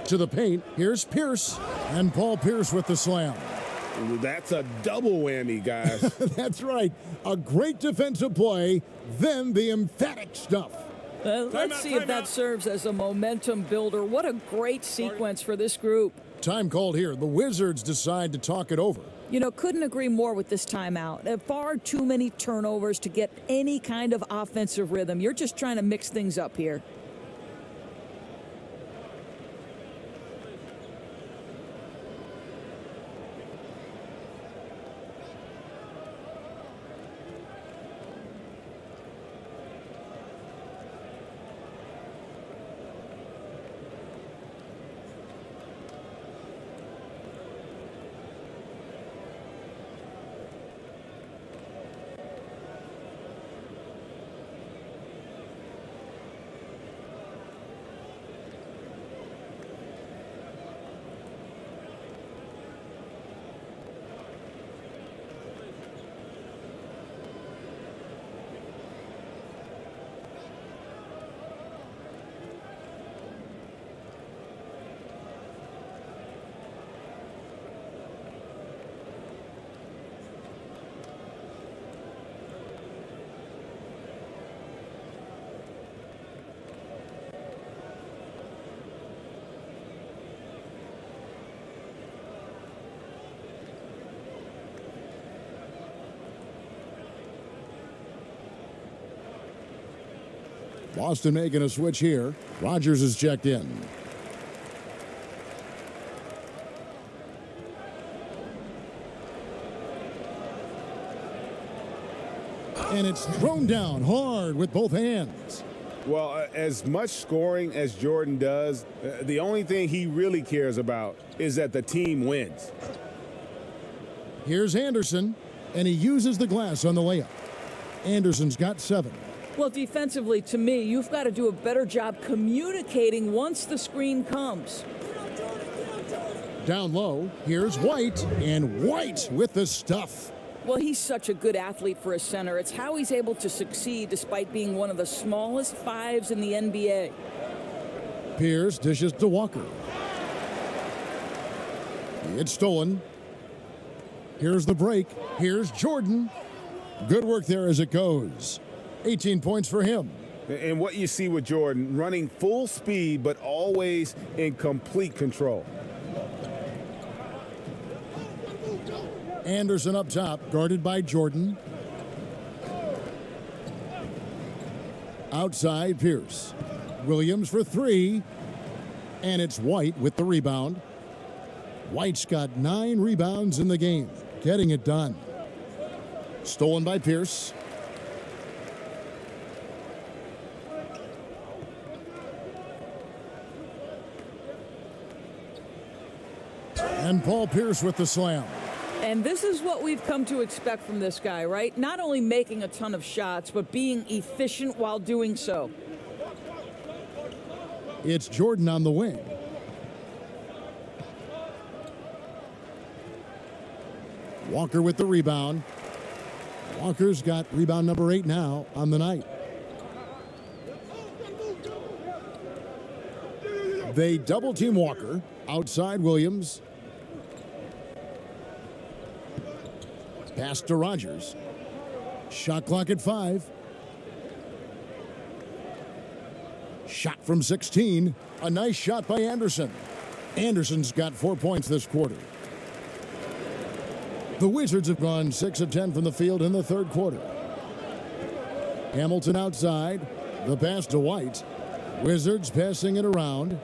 To the paint, here's Pierce. And Paul Pierce with the slam. That's a double whammy, guys. That's right. A great defensive play, then the emphatic stuff. Let's see if that serves as a momentum builder. What a great sequence for this group. Time called here. The Wizards decide to talk it over. You know, couldn't agree more with this timeout. Far too many turnovers to get any kind of offensive rhythm. You're just trying to mix things up here. Boston making a switch here. Rogers is checked in. And it's thrown down hard with both hands. Well, as much scoring as Jordan does, the only thing he really cares about is that the team wins. Here's Anderson, and he uses the glass on the layup. Anderson's got 7. Well, defensively, to me, you've got to do a better job communicating once the screen comes. Down low, here's White, and White with the stuff. Well, he's such a good athlete for a center. It's how he's able to succeed despite being one of the smallest 5s in the NBA. Pierce dishes to Walker. It's stolen. Here's the break. Here's Jordan. Good work there as it goes. 18 points for him. And what you see with Jordan, running full speed, but always in complete control. Anderson up top, guarded by Jordan. Outside Pierce. Williams for three. And it's White with the rebound. White's got 9 rebounds in the game, getting it done. Stolen by Pierce. And Paul Pierce with the slam. And this is what we've come to expect from this guy, right? Not only making a ton of shots, but being efficient while doing so. It's Jordan on the wing. Walker with the rebound. Walker's got rebound number 8 now on the night. They double team Walker. Outside Williams. Pass to Rogers. Shot clock at 5. Shot from 16. A nice shot by Anderson. Anderson's got 4 points this quarter. The Wizards have gone 6 of 10 from the field in the third quarter. Hamilton outside. The pass to White. Wizards passing it around.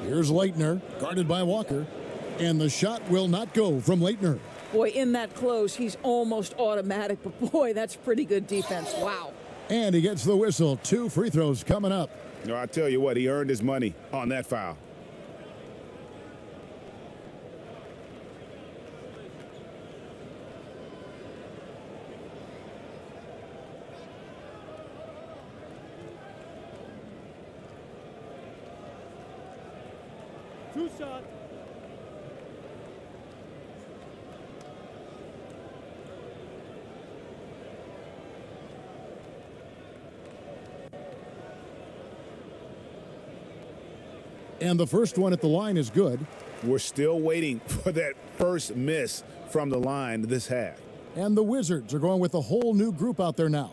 Here's Leitner, guarded by Walker. And the shot will not go from Leitner. Boy, in that close, he's almost automatic, but boy, that's pretty good defense. Wow. And he gets the whistle. 2 free throws coming up. No, I tell you what, he earned his money on that foul. Two shots. And the first one at the line is good. We're still waiting for that first miss from the line this half. And the Wizards are going with a whole new group out there now.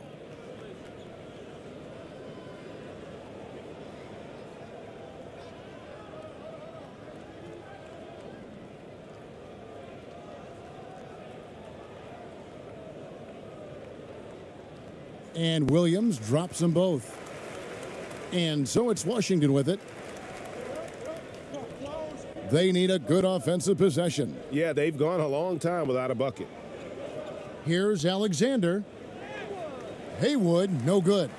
And Williams drops them both. And so it's Washington with it. They need a good offensive possession. Yeah, they've gone a long time without a bucket. Here's Alexander. Haywood, no good.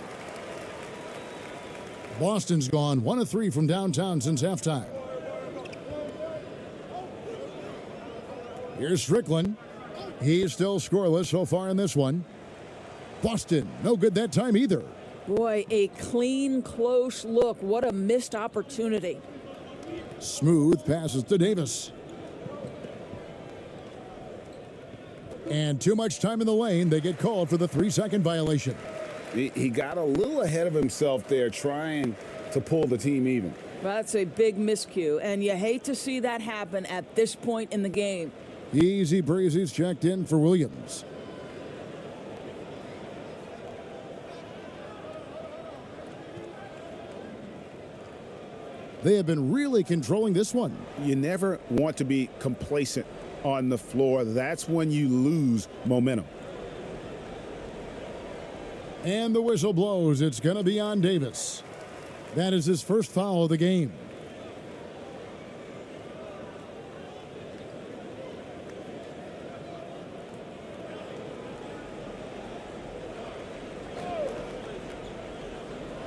Boston's gone 1 of 3 from downtown since halftime. Here's Strickland. He's still scoreless so far in this one. Boston, no good that time either. Boy, a clean, close look. What a missed opportunity. Smooth passes to Davis. And too much time in the lane. They get called for the 3-second violation. He got a little ahead of himself there trying to pull the team even. That's a big miscue, and you hate to see that happen at this point in the game. Easy breezy's checked in for Williams. They have been really controlling this one. You never want to be complacent on the floor. That's when you lose momentum. And the whistle blows. It's going to be on Davis. That is his first foul of the game.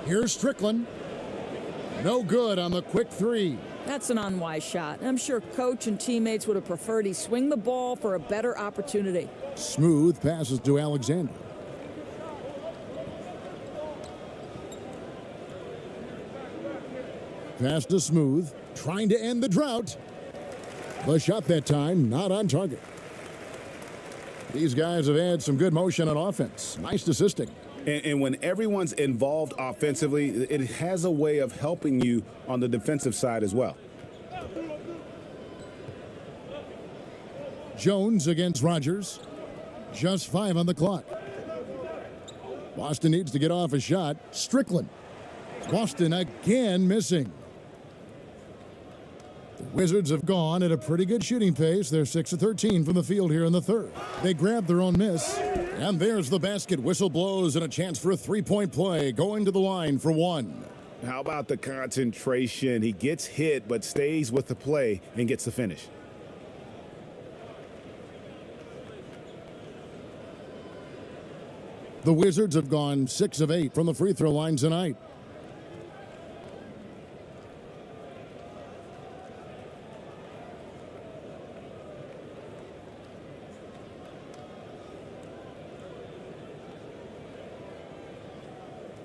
Here's Strickland. No good on the quick 3. That's an unwise shot. I'm sure coach and teammates would have preferred he swing the ball for a better opportunity. Smooth passes to Alexander. Pass to Smooth, trying to end the drought. The shot that time, not on target. These guys have had some good motion on offense. Nice assisting. And when everyone's involved offensively, it has a way of helping you on the defensive side as well. Jones against Rogers. Just 5 on the clock. Boston needs to get off a shot. Strickland. Boston again missing. The Wizards have gone at a pretty good shooting pace. They're 6 of 13 from the field here in the third. They grab their own miss, and there's the basket. Whistle blows and a chance for a three-point play. Going to the line for one. How about the concentration? He gets hit but stays with the play and gets the finish. The Wizards have gone 6 of 8 from the free throw line tonight.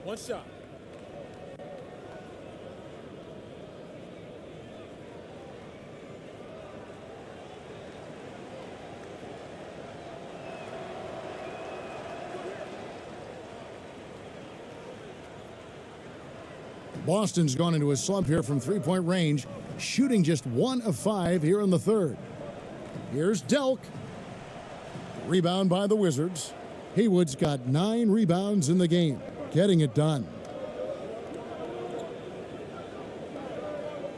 One shot. Boston's gone into a slump here from three-point range, shooting just 1 of 5 here in the third. Here's Delk. Rebound by the Wizards. Haywood's got 9 rebounds in the game, getting it done.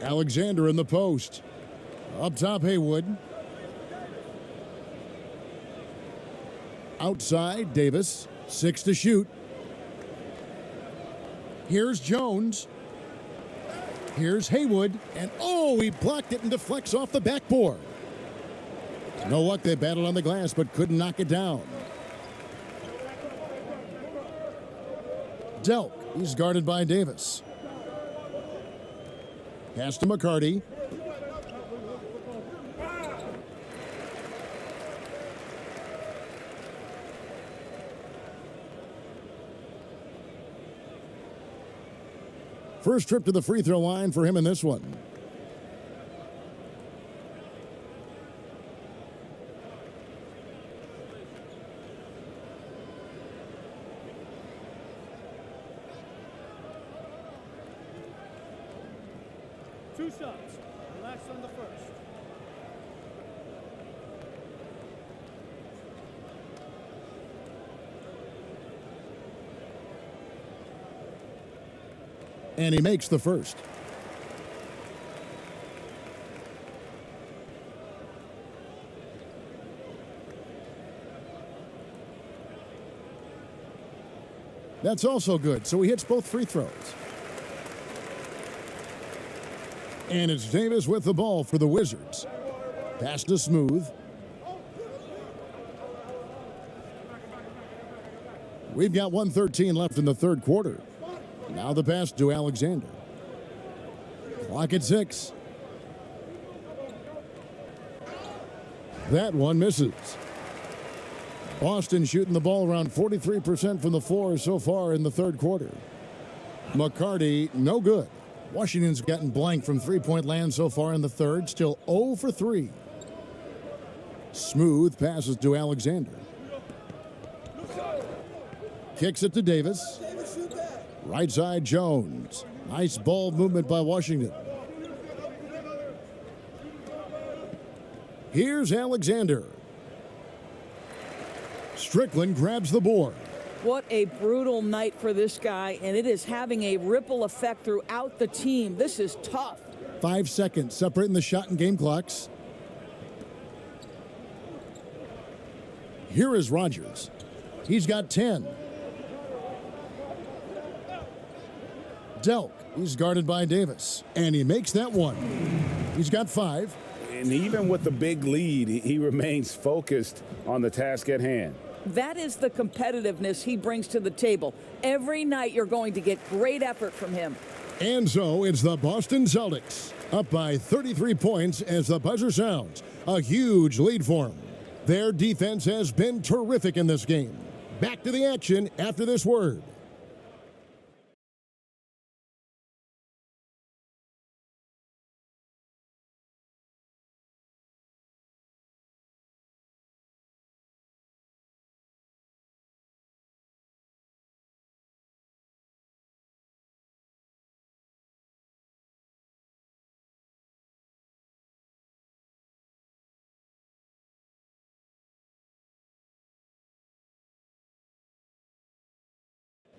Alexander in the post. Up top, Haywood. Outside, Davis. 6 to shoot. Here's Jones. Here's Haywood. And oh, he blocked it and deflects off the backboard. No luck, they battled on the glass but couldn't knock it down. Delk, he's guarded by Davis. Pass to McCarty. First trip to the free throw line for him in this one. Two shots. Relax on the first. And he makes the first. That's also good, so he hits both free throws. And it's Davis with the ball for the Wizards. Pass to Smooth. We've got 1:13 left in the third quarter. Now the pass to Alexander. Clock at 6. That one misses. Boston shooting the ball around 43% from the floor so far in the third quarter. McCarty, no good. Washington's gotten blank from three-point land so far in the third, still 0 for 3. Smooth passes to Alexander. Kicks it to Davis. Right side, Jones. Nice ball movement by Washington. Here's Alexander. Strickland grabs the board. What a brutal night for this guy, and it is having a ripple effect throughout the team. This is tough. 5 seconds separating the shot and game clocks. Here is Rogers. He's got 10. Delk, he's guarded by Davis, and he makes that one. He's got 5. And even with the big lead, he remains focused on the task at hand. That is the competitiveness he brings to the table. Every night you're going to get great effort from him. And so it's the Boston Celtics, up by 33 points as the buzzer sounds. A huge lead for them. Their defense has been terrific in this game. Back to the action after this word.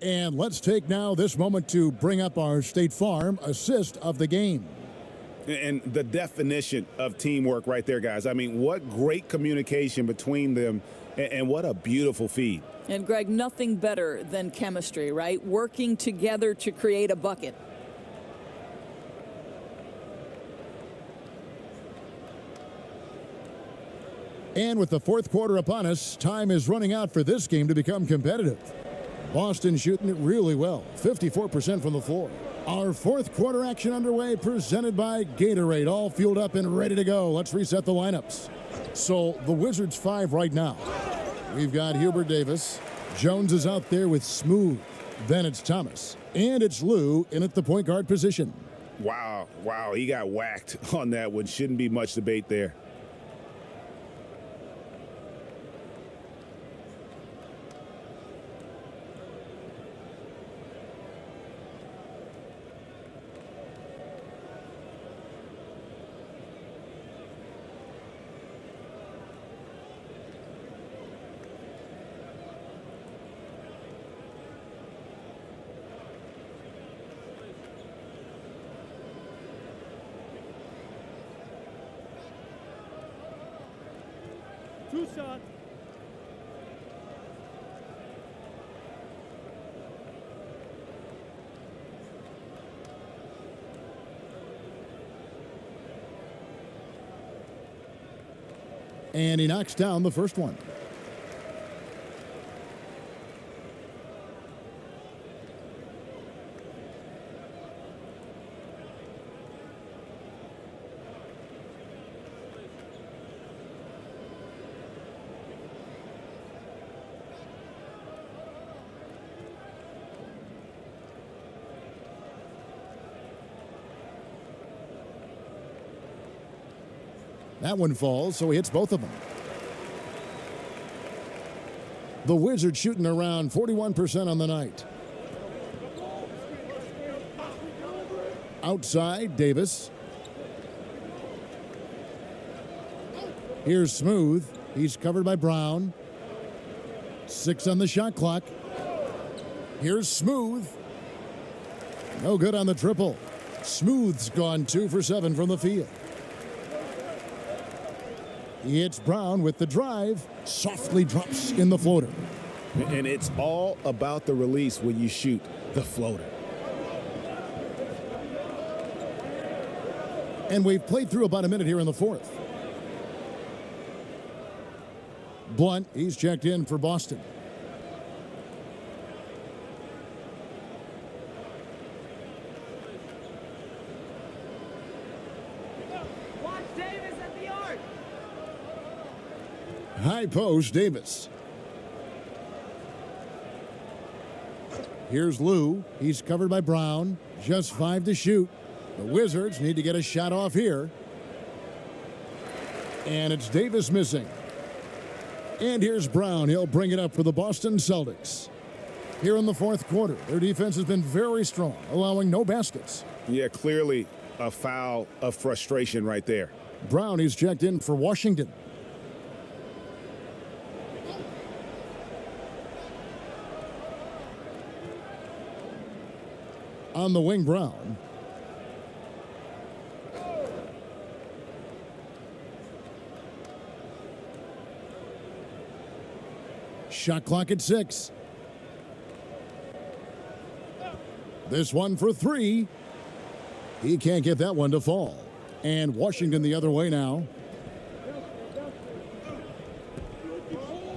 And let's take now this moment to bring up our State Farm assist of the game. And the definition of teamwork right there, guys. I mean, what great communication between them, and what a beautiful feed. And, Greg, nothing better than chemistry, right? Working together to create a bucket. And with the fourth quarter upon us, time is running out for this game to become competitive. Boston shooting it really well, 54% from the floor. Our fourth quarter action underway, presented by Gatorade, all fueled up and ready to go. Let's reset the lineups. So the Wizards 5 right now. We've got Hubert Davis. Jones is out there with Smooth. Then it's Thomas. And it's Lou in at the point guard position. Wow, he got whacked on that one. Shouldn't be much debate there. Two shots. And he knocks down the first one. That one falls, so he hits both of them. The Wizards shooting around 41% on the night. Outside, Davis. Here's Smooth. He's covered by Brown. 6 on the shot clock. Here's Smooth. No good on the triple. Smooth's gone 2 for 7 from the field. He hits Brown with the drive, softly drops in the floater. And it's all about the release when you shoot the floater. And we've played through about a minute here in the fourth. Blunt, he's checked in for Boston. High post, Davis. Here's Lou. He's covered by Brown. Just 5 to shoot. The Wizards need to get a shot off here. And it's Davis missing. And here's Brown. He'll bring it up for the Boston Celtics. Here in the fourth quarter, their defense has been very strong, allowing no baskets. Yeah, clearly a foul of frustration right there. Brown, he's checked in for Washington. On the wing, Brown. Shot clock at 6. This one for 3. He can't get that one to fall. And Washington the other way now.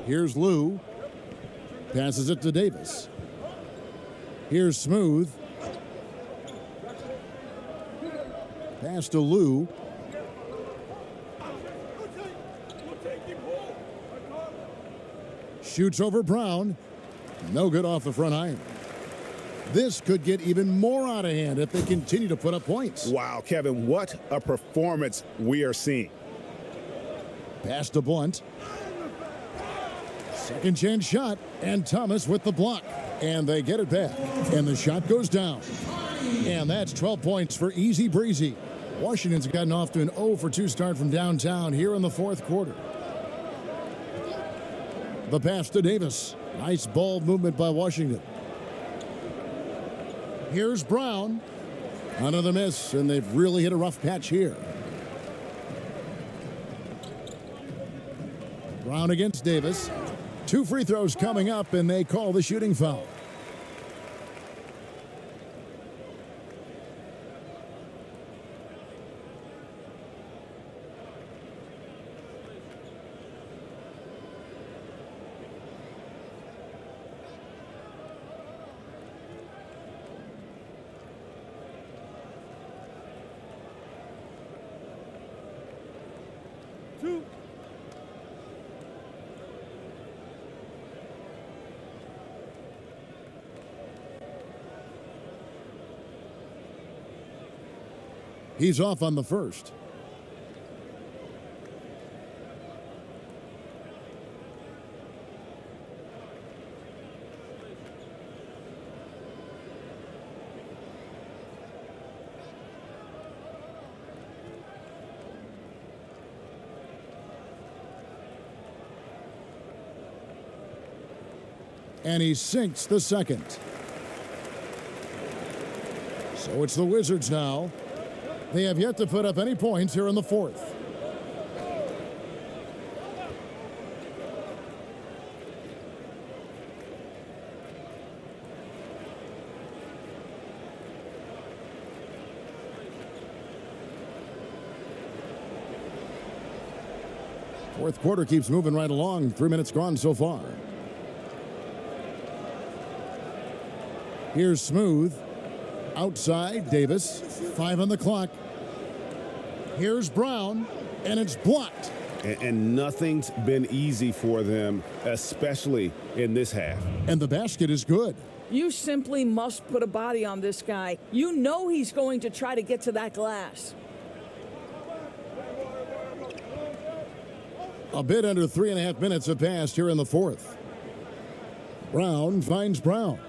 Here's Lou. Passes it to Davis. Here's Smooth. Pass to Lou. Shoots over Brown. No good off the front iron. This could get even more out of hand if they continue to put up points. Wow, Kevin, what a performance we are seeing. Pass to Blunt. Second chance shot, and Thomas with the block. And they get it back, and the shot goes down. And that's 12 points for Easy Breezy. Washington's gotten off to an 0 for 2 start from downtown here in the fourth quarter. The pass to Davis. Nice ball movement by Washington. Here's Brown. Another miss, and they've really hit a rough patch here. Brown against Davis. 2 free throws coming up, and they call the shooting foul. He's off on the first. And he sinks the second. So it's the Wizards now. They have yet to put up any points here in the fourth. Fourth quarter keeps moving right along. 3 minutes gone so far. Here's Smooth. Outside, Davis. 5 on the clock. Here's Brown, and it's blocked. And nothing's been easy for them, especially in this half. And the basket is good. You simply must put a body on this guy. You know he's going to try to get to that glass. A bit under 3.5 minutes have passed here in the fourth. Brown finds Brown.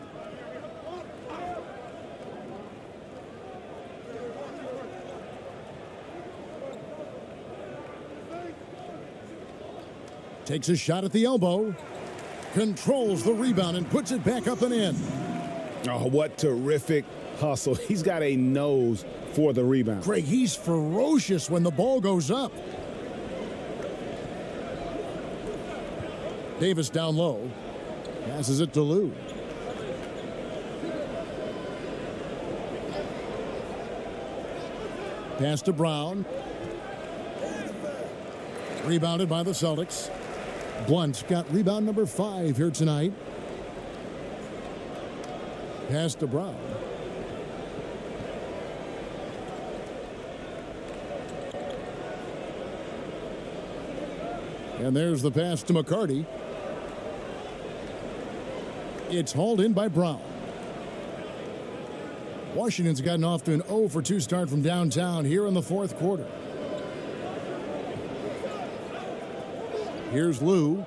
Takes a shot at the elbow. Controls the rebound and puts it back up and in. Oh, what terrific hustle. He's got a nose for the rebound. Craig, he's ferocious when the ball goes up. Davis down low. Passes it to Lou. Pass to Brown. Rebounded by the Celtics. Blunt's got rebound number 5 here tonight. Pass to Brown. And there's the pass to McCarty. It's hauled in by Brown. Washington's gotten off to an 0 for 2 start from downtown here in the fourth quarter. Here's Lou.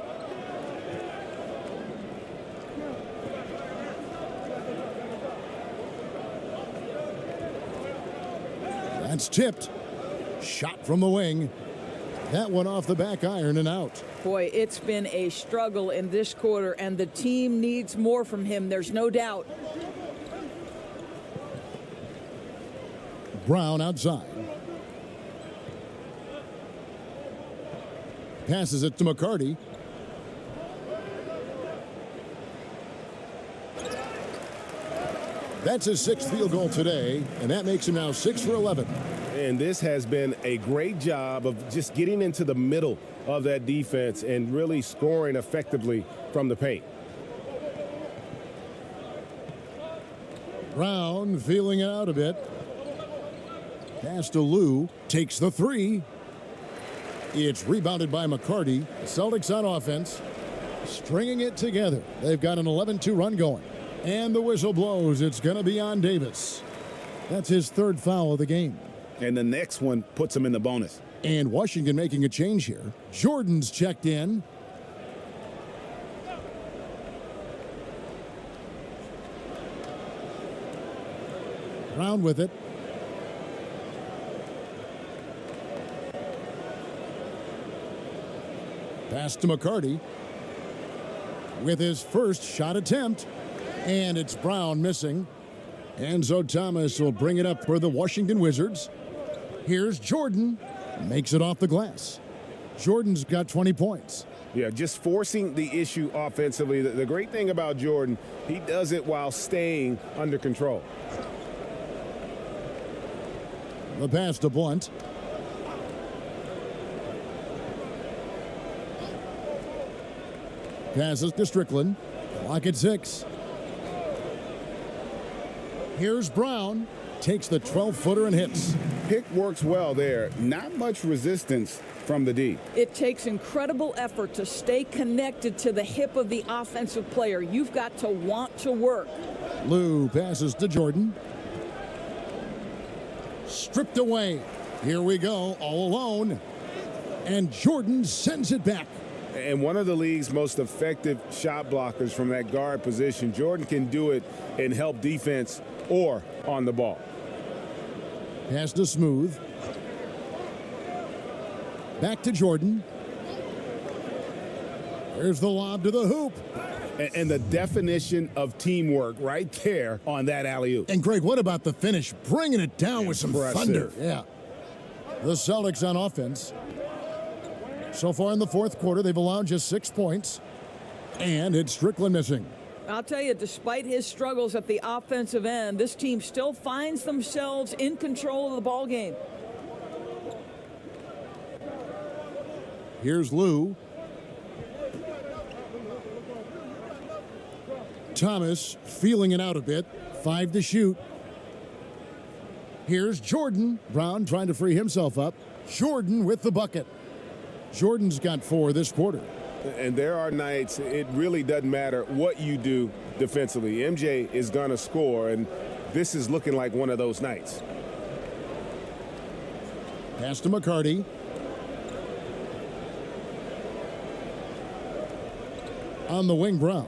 That's tipped. Shot from the wing. That one off the back iron and out. Boy, it's been a struggle in this quarter, and the team needs more from him. There's no doubt. Brown outside. Passes it to McCarty. That's his 6th field goal today, and that makes him now 6 for 11. And this has been a great job of just getting into the middle of that defense and really scoring effectively from the paint. Brown feeling it out a bit. Pass to Lou. Takes the 3. It's rebounded by McCarty. Celtics on offense. Stringing it together. They've got an 11-2 run going. And the whistle blows. It's going to be on Davis. That's his 3rd foul of the game. And the next one puts him in the bonus. And Washington making a change here. Jordan's checked in. Brown with it. Pass to McCarty with his first shot attempt. And it's Brown missing. And so Thomas will bring it up for the Washington Wizards. Here's Jordan. Makes it off the glass. Jordan's got 20 points. Yeah, just forcing the issue offensively. The great thing about Jordan, he does it while staying under control. The pass to Blunt. Passes to Strickland. Clock at 6. Here's Brown. Takes the 12-footer and hits. Pick works well there. Not much resistance from the D. It takes incredible effort to stay connected to the hip of the offensive player. You've got to want to work. Lou passes to Jordan. Stripped away. Here we go, all alone. And Jordan sends it back. And one of the league's most effective shot blockers from that guard position. Jordan can do it and help defense or on the ball. Pass to Smooth. Back to Jordan. There's the lob to the hoop. And the definition of teamwork right there on that alley-oop. And Greg, what about the finish? Bringing it down with some Impressive. thunder. Yeah. The Celtics on offense. So far in the fourth quarter, they've allowed just 6 points. And it's Strickland missing. I'll tell you, despite his struggles at the offensive end, this team still finds themselves in control of the ball game. Here's Lou. Thomas feeling it out a bit. 5 to shoot. Here's Jordan. Brown trying to free himself up. Jordan with the bucket. Jordan's got 4 this quarter. And there are nights it really doesn't matter what you do defensively. MJ is going to score, and this is looking like one of those nights. Pass to McCarty. On the wing, Brown.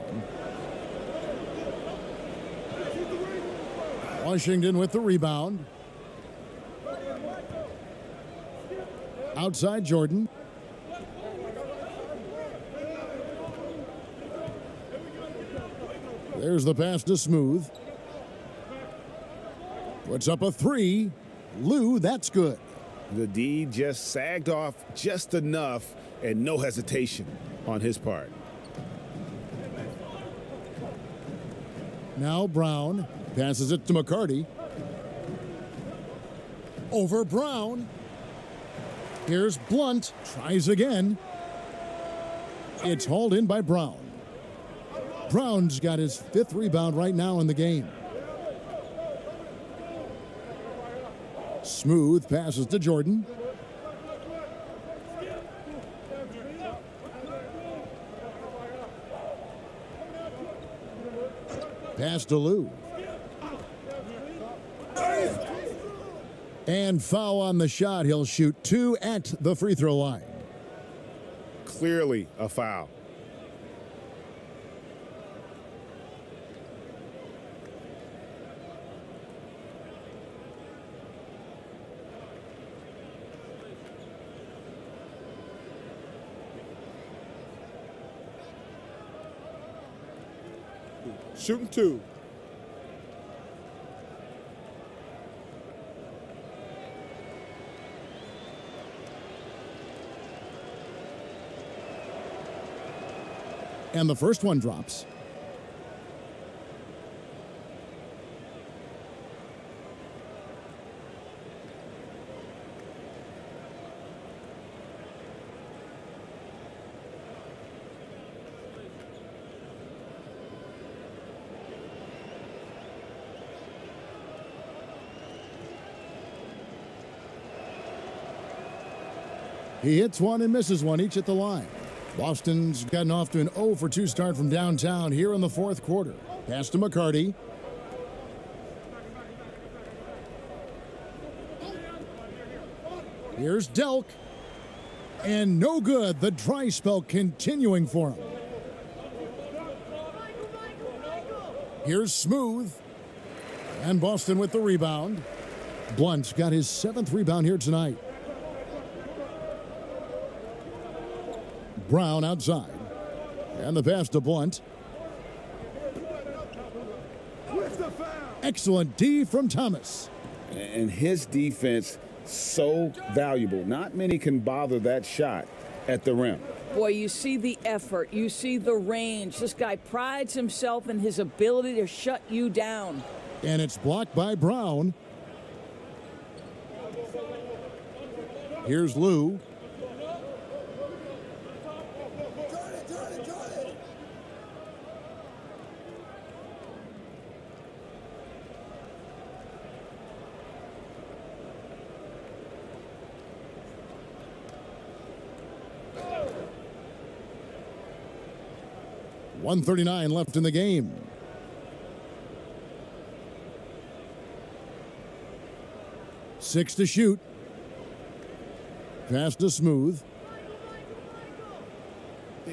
Washington with the rebound. Outside Jordan. There's the pass to Smooth. Puts up a 3. Lou, that's good. The D just sagged off just enough and no hesitation on his part. Now Brown passes it to McCarty. Over Brown. Here's Blunt. Tries again. It's hauled in by Brown. Brown's got his 5th rebound right now in the game. Smooth passes to Jordan. Pass to Lou. And foul on the shot. He'll shoot 2 at the free throw line. Clearly a foul. Shooting 2. And the first one drops. He hits one and misses one, each at the line. Boston's gotten off to an 0 for 2 start from downtown here in the fourth quarter. Pass to McCarty. Here's Delk. And no good. The dry spell continuing for him. Here's Smooth. And Boston with the rebound. Blunt's got his 7th rebound here tonight. Brown outside. And the pass to Blunt. Excellent D from Thomas. And his defense so valuable. Not many can bother that shot at the rim. Boy, you see the effort. You see the range. This guy prides himself in his ability to shut you down. And it's blocked by Brown. Here's Lou. .139 left in the game. Six to shoot. Pass to Smooth.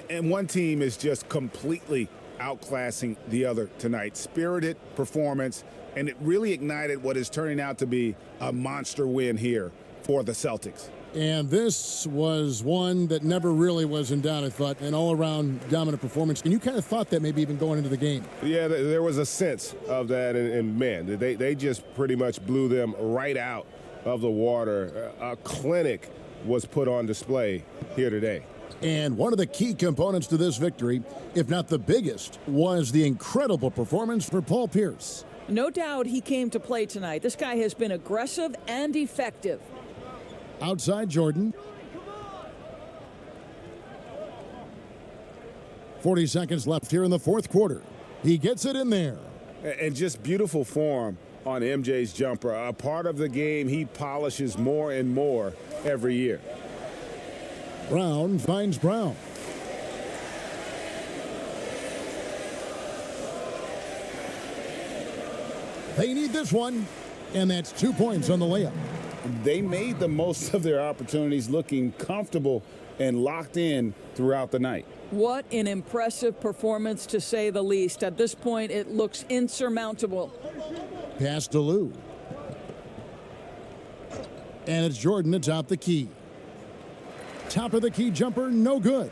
And one team is just completely outclassing the other tonight. Spirited performance, and it really ignited what is turning out to be a monster win here for the Celtics. And this was one that never really was in doubt, I thought, an all-around dominant performance. And you kind of thought that maybe even going into the game. Yeah, there was a sense of that, and man, they just pretty much blew them right out of the water. A clinic was put on display here today. And one of the key components to this victory, if not the biggest, was the incredible performance for Paul Pierce. No doubt he came to play tonight. This guy has been aggressive and effective. Outside Jordan. 40 seconds left here in the fourth quarter. He gets it in there. And just beautiful form on MJ's jumper. A part of the game he polishes more and more every year. Brown finds Brown. They need this one, and that's 2 points on the layup. They made the most of their opportunities, looking comfortable and locked in throughout the night. What an impressive performance, to say the least. At this point, it looks insurmountable. Pass to Lou. And it's Jordan atop the key. Top of the key jumper, no good.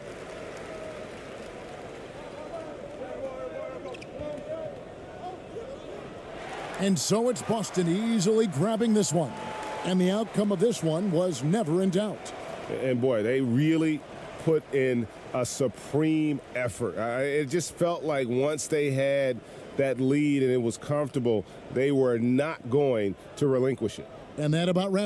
And so it's Boston easily grabbing this one. And the outcome of this one was never in doubt. And boy, they really put in a supreme effort. It just felt like once they had that lead and it was comfortable, they were not going to relinquish it. And that about wraps